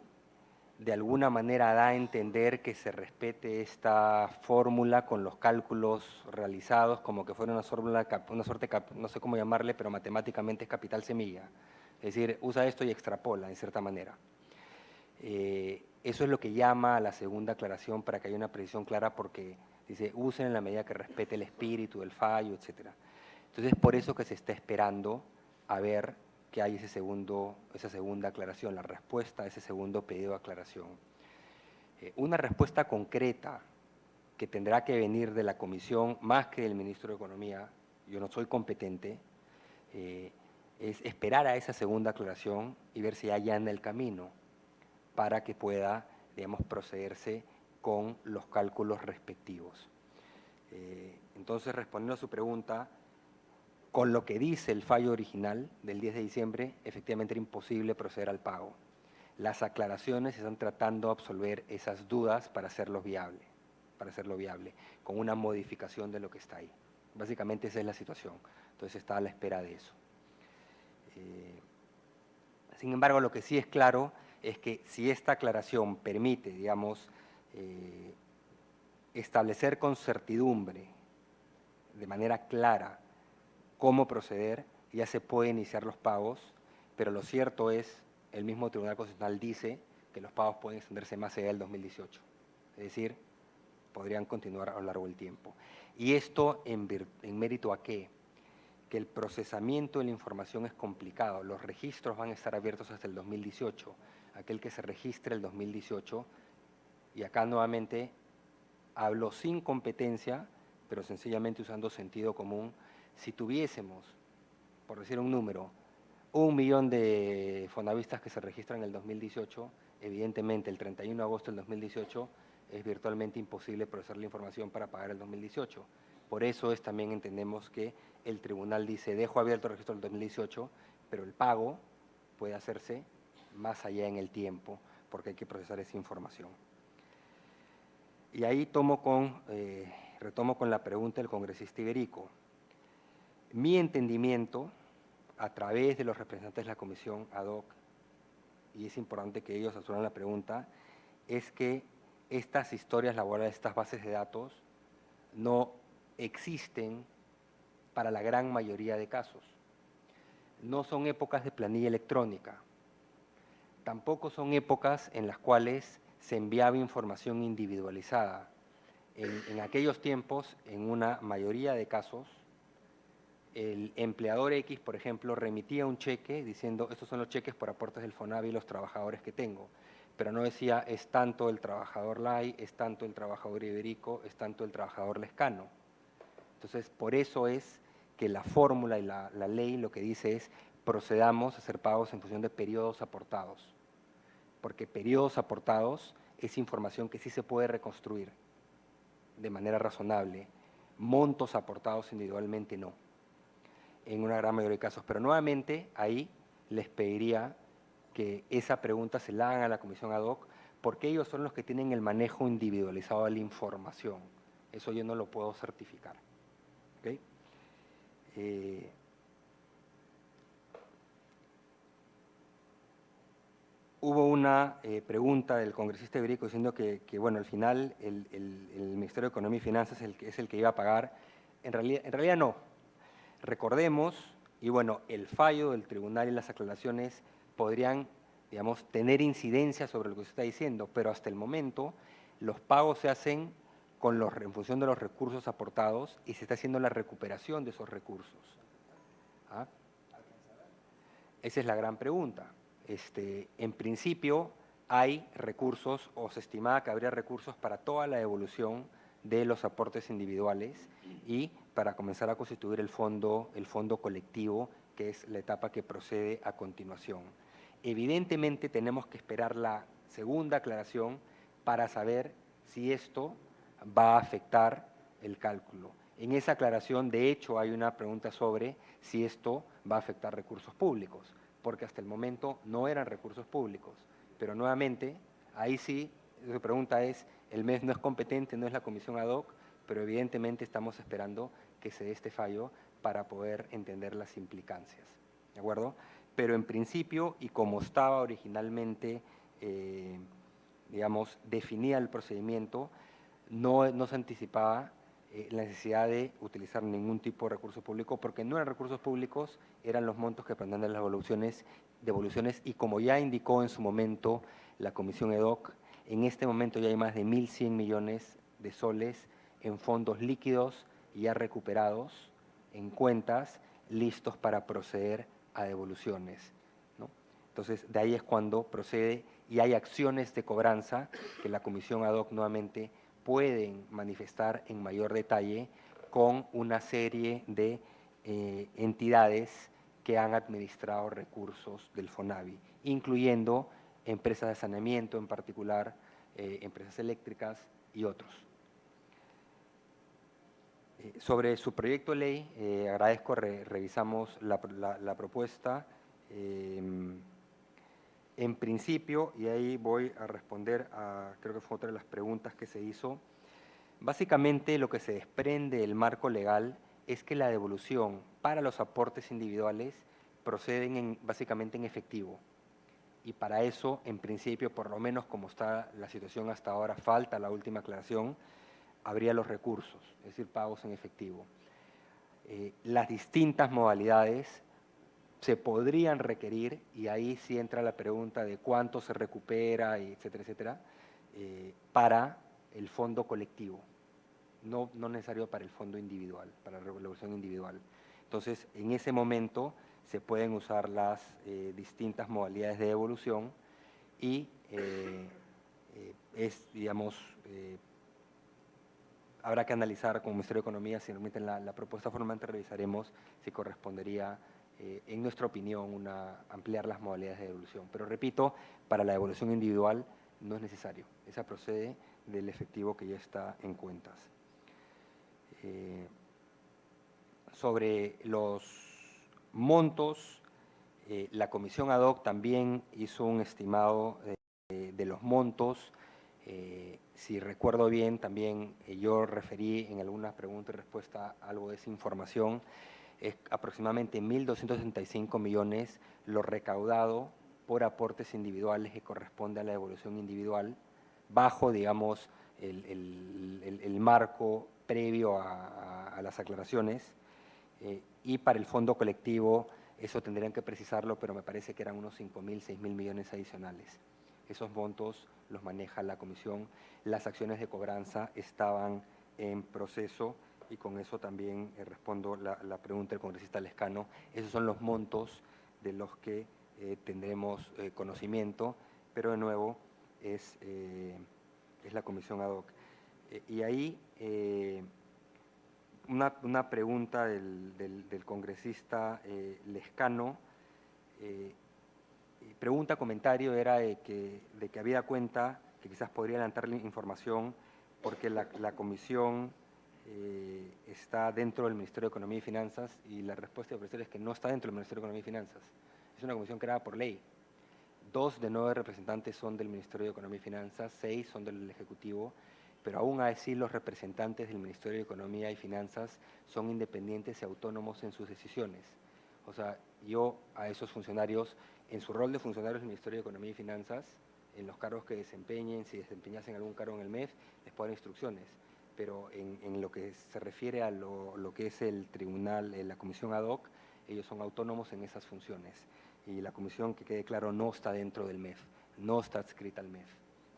de alguna manera da a entender que se respete esta fórmula con los cálculos realizados como que fuera una suerte, no sé cómo llamarle, pero matemáticamente es capital semilla. Es decir, usa esto y extrapola en cierta manera. Eso es lo que llama a la segunda aclaración para que haya una precisión clara porque dice, usen en la medida que respete el espíritu del fallo, etc. Entonces, por eso que se está esperando a ver que hay esa segunda aclaración, la respuesta a ese segundo pedido de aclaración. Una respuesta concreta que tendrá que venir de la comisión más que del ministro de Economía, yo no soy competente, es esperar a esa segunda aclaración y ver si hay ya en el camino para que pueda, digamos, procederse con los cálculos respectivos. Entonces, respondiendo a su pregunta, con lo que dice el fallo original del 10 de diciembre, efectivamente era imposible proceder al pago. Las aclaraciones están tratando de absolver esas dudas para hacerlo viable, con una modificación de lo que está ahí. Básicamente esa es la situación. Entonces está a la espera de eso. Sin embargo, lo que sí es claro es que si esta aclaración permite, digamos, establecer con certidumbre, de manera clara, cómo proceder, ya se puede iniciar los pagos, pero lo cierto es, el mismo Tribunal Constitucional dice que los pagos pueden extenderse más allá del 2018, es decir, podrían continuar a lo largo del tiempo. ¿Y esto en mérito a qué? Que el procesamiento de la información es complicado, los registros van a estar abiertos hasta el 2018, aquel que se registre el 2018, y acá nuevamente hablo sin competencia, pero sencillamente usando sentido común. Si tuviésemos, por decir un número, 1 millón de fonavistas que se registran en el 2018, evidentemente el 31 de agosto del 2018 es virtualmente imposible procesar la información para pagar el 2018. Por eso también entendemos que el tribunal dice, dejo abierto el registro del 2018, pero el pago puede hacerse más allá en el tiempo, porque hay que procesar esa información. Y ahí retomo con la pregunta del congresista Iberico. Mi entendimiento, a través de los representantes de la comisión ad hoc, y es importante que ellos asuman la pregunta, es que estas historias laborales, estas bases de datos, no existen para la gran mayoría de casos. No son épocas de planilla electrónica, tampoco son épocas en las cuales se enviaba información individualizada. En aquellos tiempos, en una mayoría de casos, el empleador X, por ejemplo, remitía un cheque diciendo estos son los cheques por aportes del FONAVI y los trabajadores que tengo, pero no decía es tanto el trabajador LAI, es tanto el trabajador ibérico, es tanto el trabajador lescano. Entonces, por eso es que la fórmula y la ley lo que dice es procedamos a hacer pagos en función de periodos aportados, porque periodos aportados es información que sí se puede reconstruir de manera razonable, montos aportados individualmente no, en una gran mayoría de casos. Pero nuevamente ahí les pediría que esa pregunta se la hagan a la comisión ad hoc, porque ellos son los que tienen el manejo individualizado de la información. Eso yo no lo puedo certificar. ¿Okay? Hubo una pregunta del congresista ibérico diciendo que bueno, al final el Ministerio de Economía y Finanzas es el que iba a pagar. En realidad no. Recordemos, y bueno, el fallo del tribunal y las aclaraciones podrían, digamos, tener incidencia sobre lo que usted está diciendo, pero hasta el momento los pagos se hacen en función de los recursos aportados y se está haciendo la recuperación de esos recursos. ¿Ah? Esa es la gran pregunta. En principio hay recursos, o se estimaba que habría recursos para toda la devolución de los aportes individuales y para comenzar a constituir el fondo colectivo, que es la etapa que procede a continuación. Evidentemente tenemos que esperar la segunda aclaración para saber si esto va a afectar el cálculo. En esa aclaración, de hecho, hay una pregunta sobre si esto va a afectar recursos públicos, porque hasta el momento no eran recursos públicos. Pero nuevamente, ahí sí, su pregunta es, el MES no es competente, no es la comisión ad hoc, pero evidentemente estamos esperando que se dé este fallo para poder entender las implicancias. ¿De acuerdo? Pero en principio, y como estaba originalmente, digamos, definida el procedimiento, no se anticipaba la necesidad de utilizar ningún tipo de recurso público, porque no eran recursos públicos, eran los montos que pretenden las devoluciones, y como ya indicó en su momento la Comisión ad hoc, en este momento ya hay más de 1.100 millones de soles en fondos líquidos ya recuperados, en cuentas, listos para proceder a devoluciones, ¿no? Entonces, de ahí es cuando procede y hay acciones de cobranza que la Comisión ad hoc nuevamente pueden manifestar en mayor detalle con una serie de entidades que han administrado recursos del FONAVI, incluyendo empresas de saneamiento en particular, empresas eléctricas y otros. Sobre su proyecto de ley, agradezco, revisamos la propuesta. En principio, y ahí voy a responder a, creo que fue otra de las preguntas que se hizo, básicamente lo que se desprende del marco legal es que la devolución para los aportes individuales proceden básicamente en efectivo. Y para eso, en principio, por lo menos como está la situación hasta ahora, falta la última aclaración, habría los recursos, es decir, pagos en efectivo. Las distintas modalidades se podrían requerir, y ahí sí entra la pregunta de cuánto se recupera, etcétera, etcétera, para el fondo colectivo, no necesario para el fondo individual, para la devolución individual. Entonces, en ese momento se pueden usar las distintas modalidades de devolución y digamos, habrá que analizar como Ministerio de Economía, si nos permiten la propuesta formalmente, revisaremos si correspondería, en nuestra opinión, ampliar las modalidades de devolución. Pero repito, para la devolución individual no es necesario, esa procede del efectivo que ya está en cuentas. Sobre los montos, la Comisión ad hoc también hizo un estimado de los montos. Si recuerdo bien, también yo referí en algunas preguntas y respuestas algo de esa información. es aproximadamente 1.265 millones lo recaudado por aportes individuales que corresponde a la devolución individual, bajo, digamos, el marco previo a las aclaraciones, y para el fondo colectivo, eso tendrían que precisarlo, pero me parece que eran unos 5.000, 6.000 millones adicionales. Esos montos los maneja la comisión. Las acciones de cobranza estaban en proceso, y con eso también respondo la pregunta del congresista Lescano. Esos son los montos de los que tendremos conocimiento, pero de nuevo es la comisión ad hoc. Y ahí una pregunta del congresista Lescano, comentario era de que había cuenta que quizás podría adelantarle información porque la comisión está dentro del Ministerio de Economía y Finanzas, y la respuesta del profesor es que no está dentro del Ministerio de Economía y Finanzas. Es una comisión creada por ley. 2 de 9 representantes son del Ministerio de Economía y Finanzas, 6 son del Ejecutivo, pero aún así los representantes del Ministerio de Economía y Finanzas son independientes y autónomos en sus decisiones. O sea, yo a esos funcionarios, en su rol de funcionarios del Ministerio de Economía y Finanzas, en los cargos que desempeñen, si desempeñasen algún cargo en el MEF, les puedo dar instrucciones. Pero en lo que se refiere a lo que es el tribunal, la comisión ad hoc, ellos son autónomos en esas funciones. Y la comisión, que quede claro, no está dentro del MEF, no está adscrita al MEF.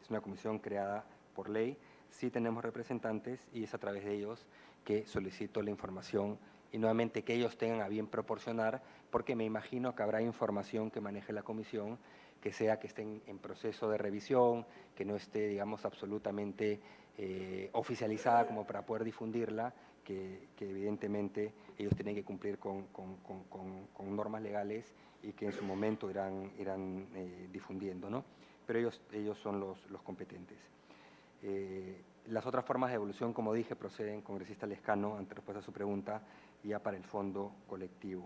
Es una comisión creada por ley. Sí tenemos representantes y es a través de ellos que solicito la información, y nuevamente que ellos tengan a bien proporcionar, porque me imagino que habrá información que maneje la comisión, que esté en proceso de revisión, que no esté, digamos, absolutamente oficializada como para poder difundirla, que evidentemente ellos tienen que cumplir con normas legales y que en su momento irán difundiendo, ¿no? Pero ellos son los competentes. Las otras formas de devolución, como dije, proceden, congresista Lescano, ante respuesta a su pregunta, ya para el fondo colectivo.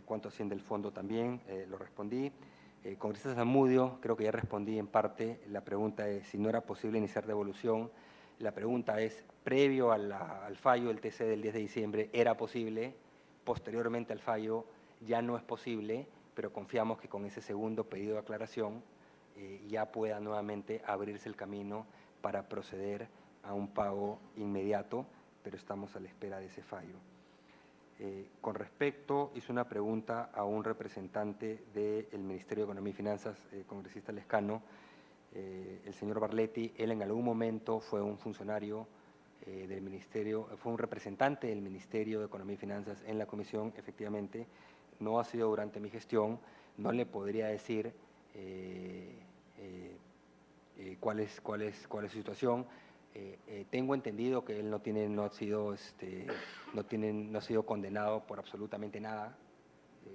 ¿Cuánto asciende el fondo también? Lo respondí. Congresista Zamudio, creo que ya respondí en parte. La pregunta es si no era posible iniciar devolución. La pregunta es, previo al fallo del TC del 10 de diciembre, ¿era posible? Posteriormente al fallo ya no es posible, pero confiamos que con ese segundo pedido de aclaración ya pueda nuevamente abrirse el camino para proceder a un pago inmediato, pero estamos a la espera de ese fallo. Con respecto, hice una pregunta a un representante del Ministerio de Economía y Finanzas, congresista Lescano, el señor Barletti. Él en algún momento fue un funcionario del Ministerio, fue un representante del Ministerio de Economía y Finanzas en la comisión, efectivamente. No ha sido durante mi gestión, no le podría decir cuál es su situación. Tengo entendido que él no ha sido condenado por absolutamente nada,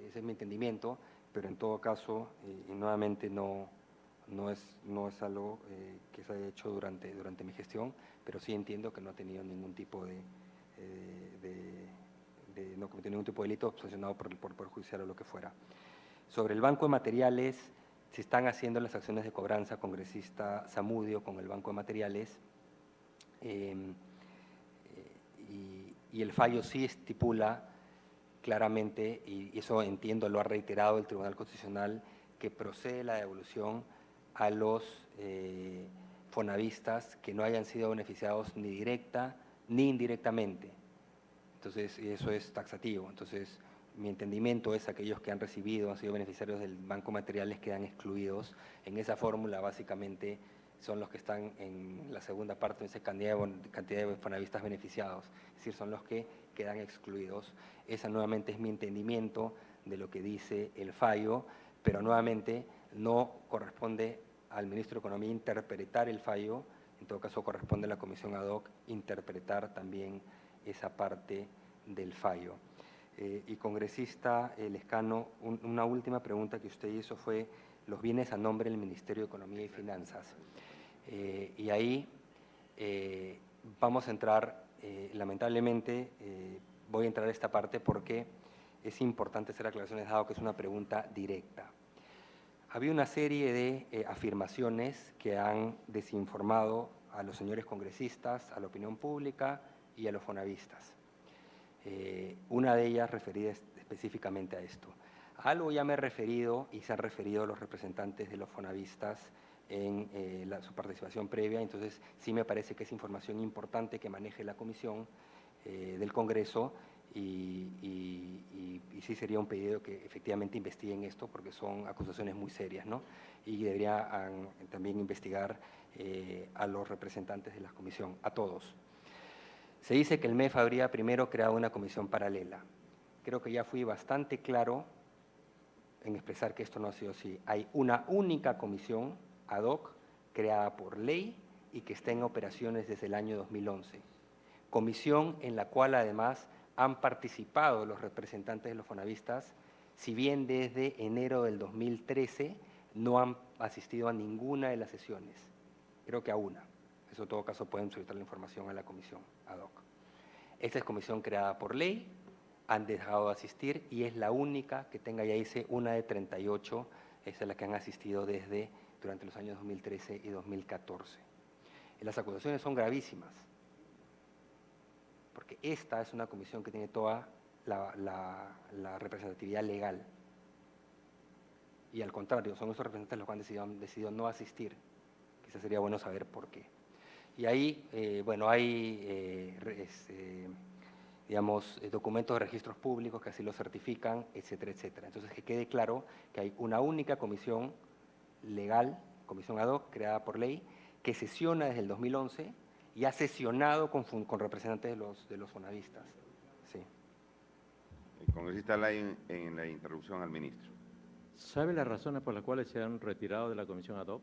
ese es mi entendimiento, pero en todo caso, y nuevamente no es algo que se haya hecho durante mi gestión, pero sí entiendo que no ha tenido ningún tipo no cometió ningún tipo de delito sancionado por Poder Judicial o lo que fuera. Sobre el Banco de Materiales, se están haciendo las acciones de cobranza, congresista Zamudio, con el Banco de Materiales, y el fallo sí estipula claramente, y eso entiendo lo ha reiterado el Tribunal Constitucional, que procede la devolución a los fonavistas que no hayan sido beneficiados ni directa ni indirectamente. Entonces, eso es taxativo. Entonces, mi entendimiento es aquellos que han recibido, han sido beneficiarios del Banco Materiales, quedan excluidos. En esa fórmula, básicamente, son los que están en la segunda parte de esa cantidad de fonavistas beneficiados. Es decir, son los que quedan excluidos. Esa nuevamente es mi entendimiento de lo que dice el fallo, pero nuevamente no corresponde al Ministro de Economía interpretar el fallo. En todo caso, corresponde a la Comisión ad hoc interpretar también esa parte del fallo. Y congresista Lescano, una última pregunta que usted hizo fue los bienes a nombre del Ministerio de Economía y Finanzas. Y ahí vamos a entrar, lamentablemente, voy a entrar a esta parte porque es importante hacer aclaraciones, dado que es una pregunta directa. Había una serie de afirmaciones que han desinformado a los señores congresistas, a la opinión pública y a los fonavistas. Una de ellas referida específicamente a esto. A algo ya me he referido y se han referido los representantes de los fonavistas en su participación previa, entonces sí me parece que es información importante que maneje la comisión del Congreso y sí sería un pedido que efectivamente investiguen esto porque son acusaciones muy serias, ¿no? Y deberían también investigar a los representantes de la comisión, a todos. Se dice que el MEF habría primero creado una comisión paralela. Creo que ya fui bastante claro en expresar que esto no ha sido así. Hay una única comisión ad hoc creada por ley y que está en operaciones desde el año 2011. Comisión en la cual además han participado los representantes de los fonavistas, si bien desde enero del 2013 no han asistido a ninguna de las sesiones, creo que a una. Eso en todo caso pueden solicitar la información a la comisión ad hoc. Esta es comisión creada por ley, han dejado de asistir y es la única que tenga, ya hice, una de 38, esa es la que han asistido durante los años 2013 y 2014. Y las acusaciones son gravísimas, porque esta es una comisión que tiene toda la representatividad legal. Y al contrario, son esos representantes los que han decidido no asistir. Quizás sería bueno saber por qué. Y ahí, bueno, hay, digamos, documentos de registros públicos que así lo certifican, etcétera, etcétera. Entonces, que quede claro que hay una única comisión legal, comisión ad hoc, creada por ley, que sesiona desde el 2011 y ha sesionado con representantes de los fonavistas. Sí. El congresista Lai, en la interrupción al ministro. ¿Sabe las razones por las cuales se han retirado de la comisión ad hoc?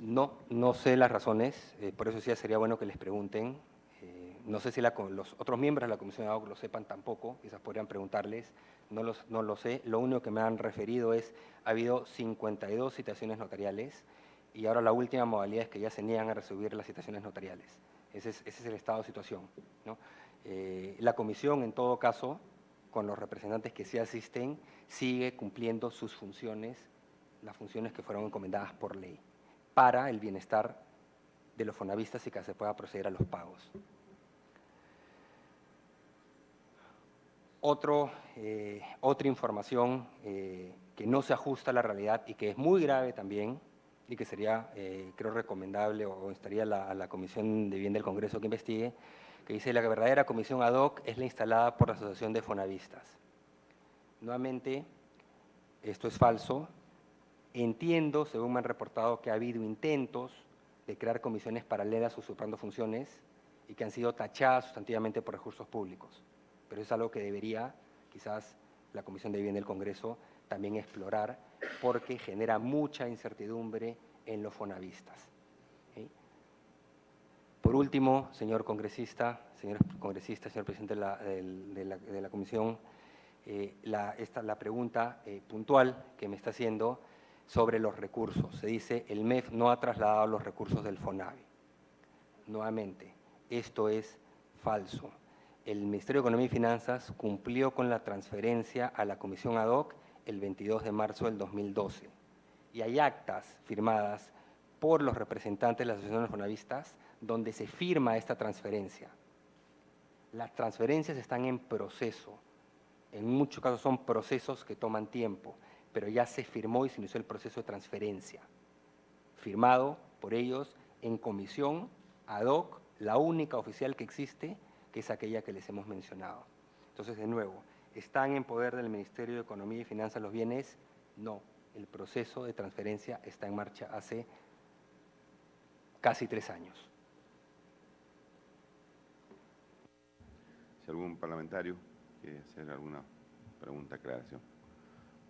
No sé las razones, por eso sí sería bueno que les pregunten. No sé si los otros miembros de la comisión ad hoc lo sepan tampoco, quizás podrían preguntarles, no lo sé. Lo único que me han referido es, ha habido 52 citaciones notariales y ahora la última modalidad es que ya se niegan a recibir las citaciones notariales. Ese es el estado de situación, ¿no? La comisión, en todo caso, con los representantes que sí asisten, sigue cumpliendo sus funciones, las funciones que fueron encomendadas por ley, para el bienestar de los fonavistas y que se pueda proceder a los pagos. Otra información que no se ajusta a la realidad y que es muy grave también y que sería, creo, recomendable o estaría a la Comisión de Bien del Congreso que investigue, que dice la verdadera comisión ad hoc es la instalada por la Asociación de Fonavistas. Nuevamente, esto es falso. Entiendo, según me han reportado, que ha habido intentos de crear comisiones paralelas usurpando funciones y que han sido tachadas sustantivamente por recursos públicos. Pero es algo que debería, quizás, la Comisión de Bien del Congreso también explorar, porque genera mucha incertidumbre en los fonavistas. ¿Sí? Por último, señor congresista, señor presidente de la Comisión, la pregunta puntual que me está haciendo sobre los recursos. Se dice, el MEF no ha trasladado los recursos del FONAVI. Nuevamente, esto es falso. El Ministerio de Economía y Finanzas cumplió con la transferencia a la Comisión ad hoc el 22 de marzo del 2012. Y hay actas firmadas por los representantes de las asociaciones fonavistas donde se firma esta transferencia. Las transferencias están en proceso. En muchos casos son procesos que toman tiempo, pero ya se firmó y se inició el proceso de transferencia, firmado por ellos en comisión ad hoc, la única oficial que existe, que es aquella que les hemos mencionado. Entonces, de nuevo, ¿están en poder del Ministerio de Economía y Finanzas los bienes? No, el proceso de transferencia está en marcha hace casi 3 años. Si algún parlamentario quiere hacer alguna pregunta, aclaración.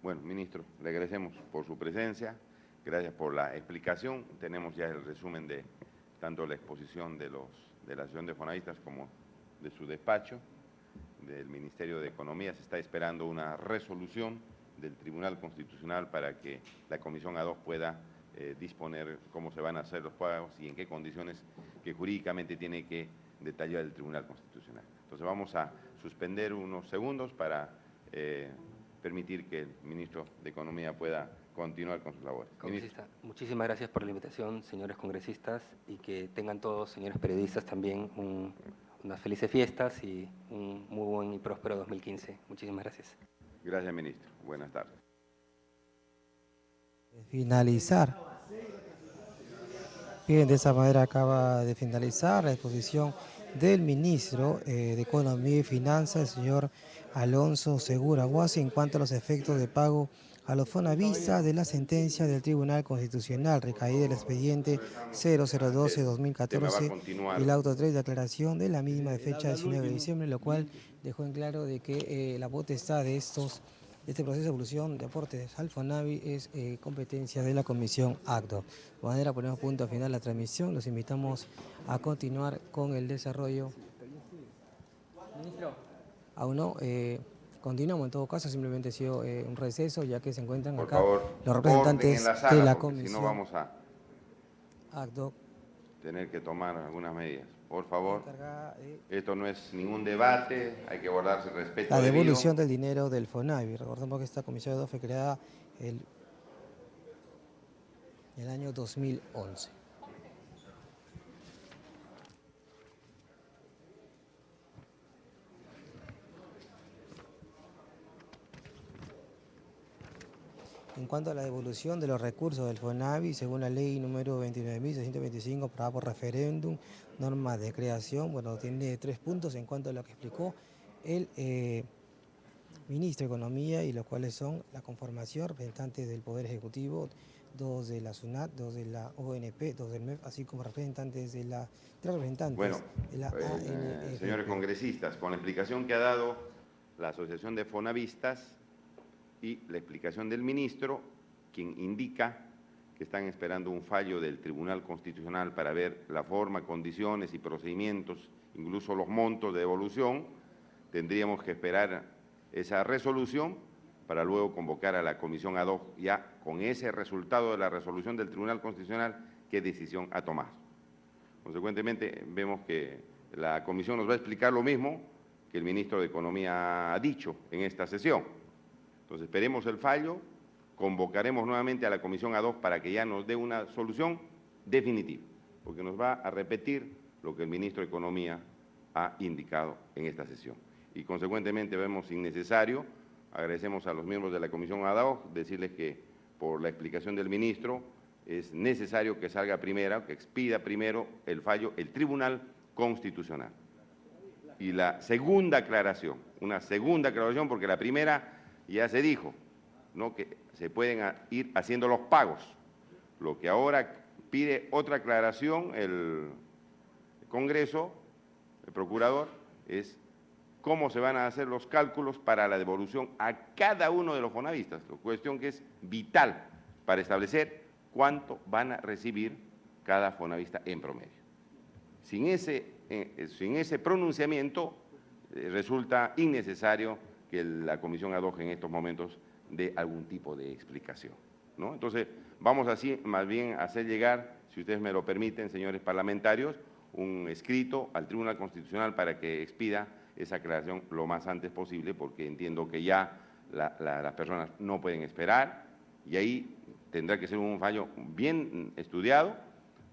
Bueno, ministro, le agradecemos por su presencia, gracias por la explicación. Tenemos ya el resumen de tanto la exposición de la Asociación de Fonavistas como de su despacho, del Ministerio de Economía. Se está esperando una resolución del Tribunal Constitucional para que la Comisión ad hoc pueda disponer cómo se van a hacer los pagos y en qué condiciones que jurídicamente tiene que detallar el Tribunal Constitucional. Entonces vamos a suspender unos segundos para permitir que el ministro de Economía pueda continuar con sus labores. Congresista, muchísimas gracias por la invitación, señores congresistas, y que tengan todos, señores periodistas, también un unas felices fiestas y un muy buen y próspero 2015. Muchísimas gracias. Gracias, ministro. Buenas tardes. Finalizar. Bien, de esa manera acaba de finalizar la exposición del ministro de Economía y Finanzas, el señor Alonso Segura Huasi, en cuanto a los efectos de pago a los fonavistas de la sentencia del Tribunal Constitucional recaída del expediente 0012-2014 y el auto 3 de aclaración de la misma de fecha 19 de diciembre, lo cual dejó en claro de que la potestad de este proceso de evolución de aportes al FONAVI es competencia de la Comisión ACDO. De manera ponemos punto final a la transmisión, los invitamos a continuar con el desarrollo. Aún no, continuamos en todo caso, simplemente ha sido un receso, ya que se encuentran Por acá favor, los representantes orden en la sala, de la porque Comisión si no vamos a ACDO. tener que tomar algunas medidas. Por favor, esto no es ningún debate, hay que guardarse el respeto La debido. devolución del dinero del FONAVI. Recordemos que esta comisión ACDO fue creada el año 2011. En cuanto a la devolución de los recursos del FONAVI, según la ley número 29.625, aprobada por referéndum, norma de creación, bueno, tiene 3 puntos en cuanto a lo que explicó el ministro de Economía, y los cuales son la conformación, representantes del Poder Ejecutivo, 2 de la SUNAT, 2 de la ONP, 2 del MEF, así como representantes de la 3 representantes Bueno, de la ANFP. señores congresistas, con la explicación que ha dado la Asociación de Fonavistas y la explicación del ministro, quien indica que están esperando un fallo del Tribunal Constitucional para ver la forma, condiciones y procedimientos, incluso los montos de devolución, tendríamos que esperar esa resolución para luego convocar a la comisión ad hoc, ya con ese resultado de la resolución del Tribunal Constitucional, qué decisión ha tomado. Consecuentemente, vemos que la comisión nos va a explicar lo mismo que el ministro de Economía ha dicho en esta sesión. Entonces, esperemos el fallo, convocaremos nuevamente a la comisión ad hoc para que ya nos dé una solución definitiva, porque nos va a repetir lo que el ministro de Economía ha indicado en esta sesión. Y, consecuentemente, vemos innecesario, agradecemos a los miembros de la comisión ad hoc, decirles que por la explicación del ministro es necesario que salga primero, que expida primero el fallo el Tribunal Constitucional. Y la segunda aclaración, una segunda aclaración, porque la primera ya se dijo, ¿no?, que se pueden ir haciendo los pagos. Lo que ahora pide otra aclaración el Congreso, el procurador, es cómo se van a hacer los cálculos para la devolución a cada uno de los fonavistas, cuestión que es vital para establecer cuánto van a recibir cada fonavista en promedio. Sin ese pronunciamiento resulta innecesario que la comisión ad hoc en estos momentos dé algún tipo de explicación, ¿no? Entonces, vamos así más bien a hacer llegar, si ustedes me lo permiten, señores parlamentarios, un escrito al Tribunal Constitucional para que expida esa aclaración lo más antes posible, porque entiendo que ya las personas no pueden esperar, y ahí tendrá que ser un fallo bien estudiado,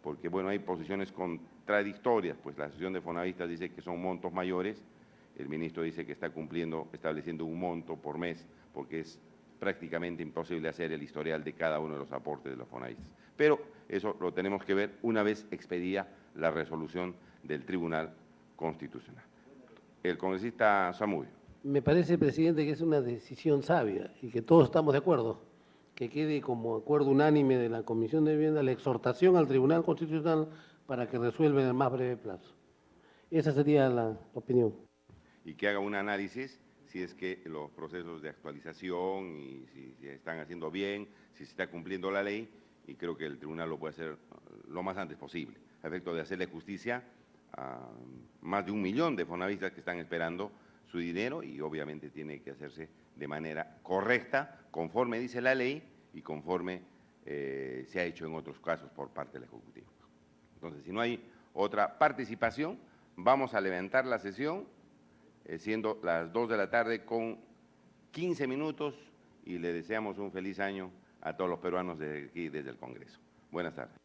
porque bueno, hay posiciones contradictorias, pues la Asociación de Fonavistas dice que son montos mayores, el ministro dice que está estableciendo un monto por mes, porque es prácticamente imposible hacer el historial de cada uno de los aportes de los fonavistas. Pero eso lo tenemos que ver una vez expedida la resolución del Tribunal Constitucional. El congresista Zamudio. Me parece, presidente, que es una decisión sabia y que todos estamos de acuerdo, que quede como acuerdo unánime de la Comisión de Vivienda la exhortación al Tribunal Constitucional para que resuelva en el más breve plazo. Esa sería la opinión. Y que haga un análisis si es que los procesos de actualización y si están haciendo bien, si se está cumpliendo la ley, y creo que el tribunal lo puede hacer lo más antes posible, a efecto de hacerle justicia a más de 1 millón de fonavistas que están esperando su dinero, y obviamente tiene que hacerse de manera correcta, conforme dice la ley y conforme se ha hecho en otros casos por parte del Ejecutivo. Entonces, si no hay otra participación, vamos a levantar la sesión, siendo las 2 de la tarde con 15 minutos, y le deseamos un feliz año a todos los peruanos desde aquí, desde el Congreso. Buenas tardes.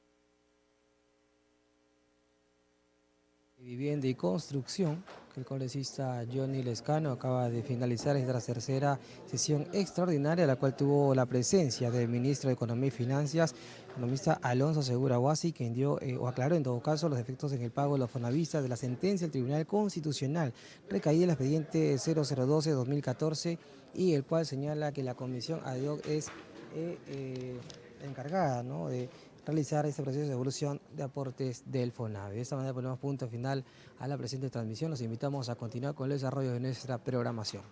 Vivienda y Construcción, que el congresista Johnny Lescano acaba de finalizar esta tercera sesión extraordinaria, la cual tuvo la presencia del ministro de Economía y Finanzas, economista Alonso Segura Huasi, quien dio o aclaró en todo caso los efectos en el pago de los fonavistas de la sentencia del Tribunal Constitucional recaída en el expediente 0012-2014 y el cual señala que la comisión ad hoc es encargada, ¿no?, de realizar este proceso de devolución de aportes del FONAVI. De esta manera ponemos punto final a la presente transmisión. Los invitamos a continuar con el desarrollo de nuestra programación.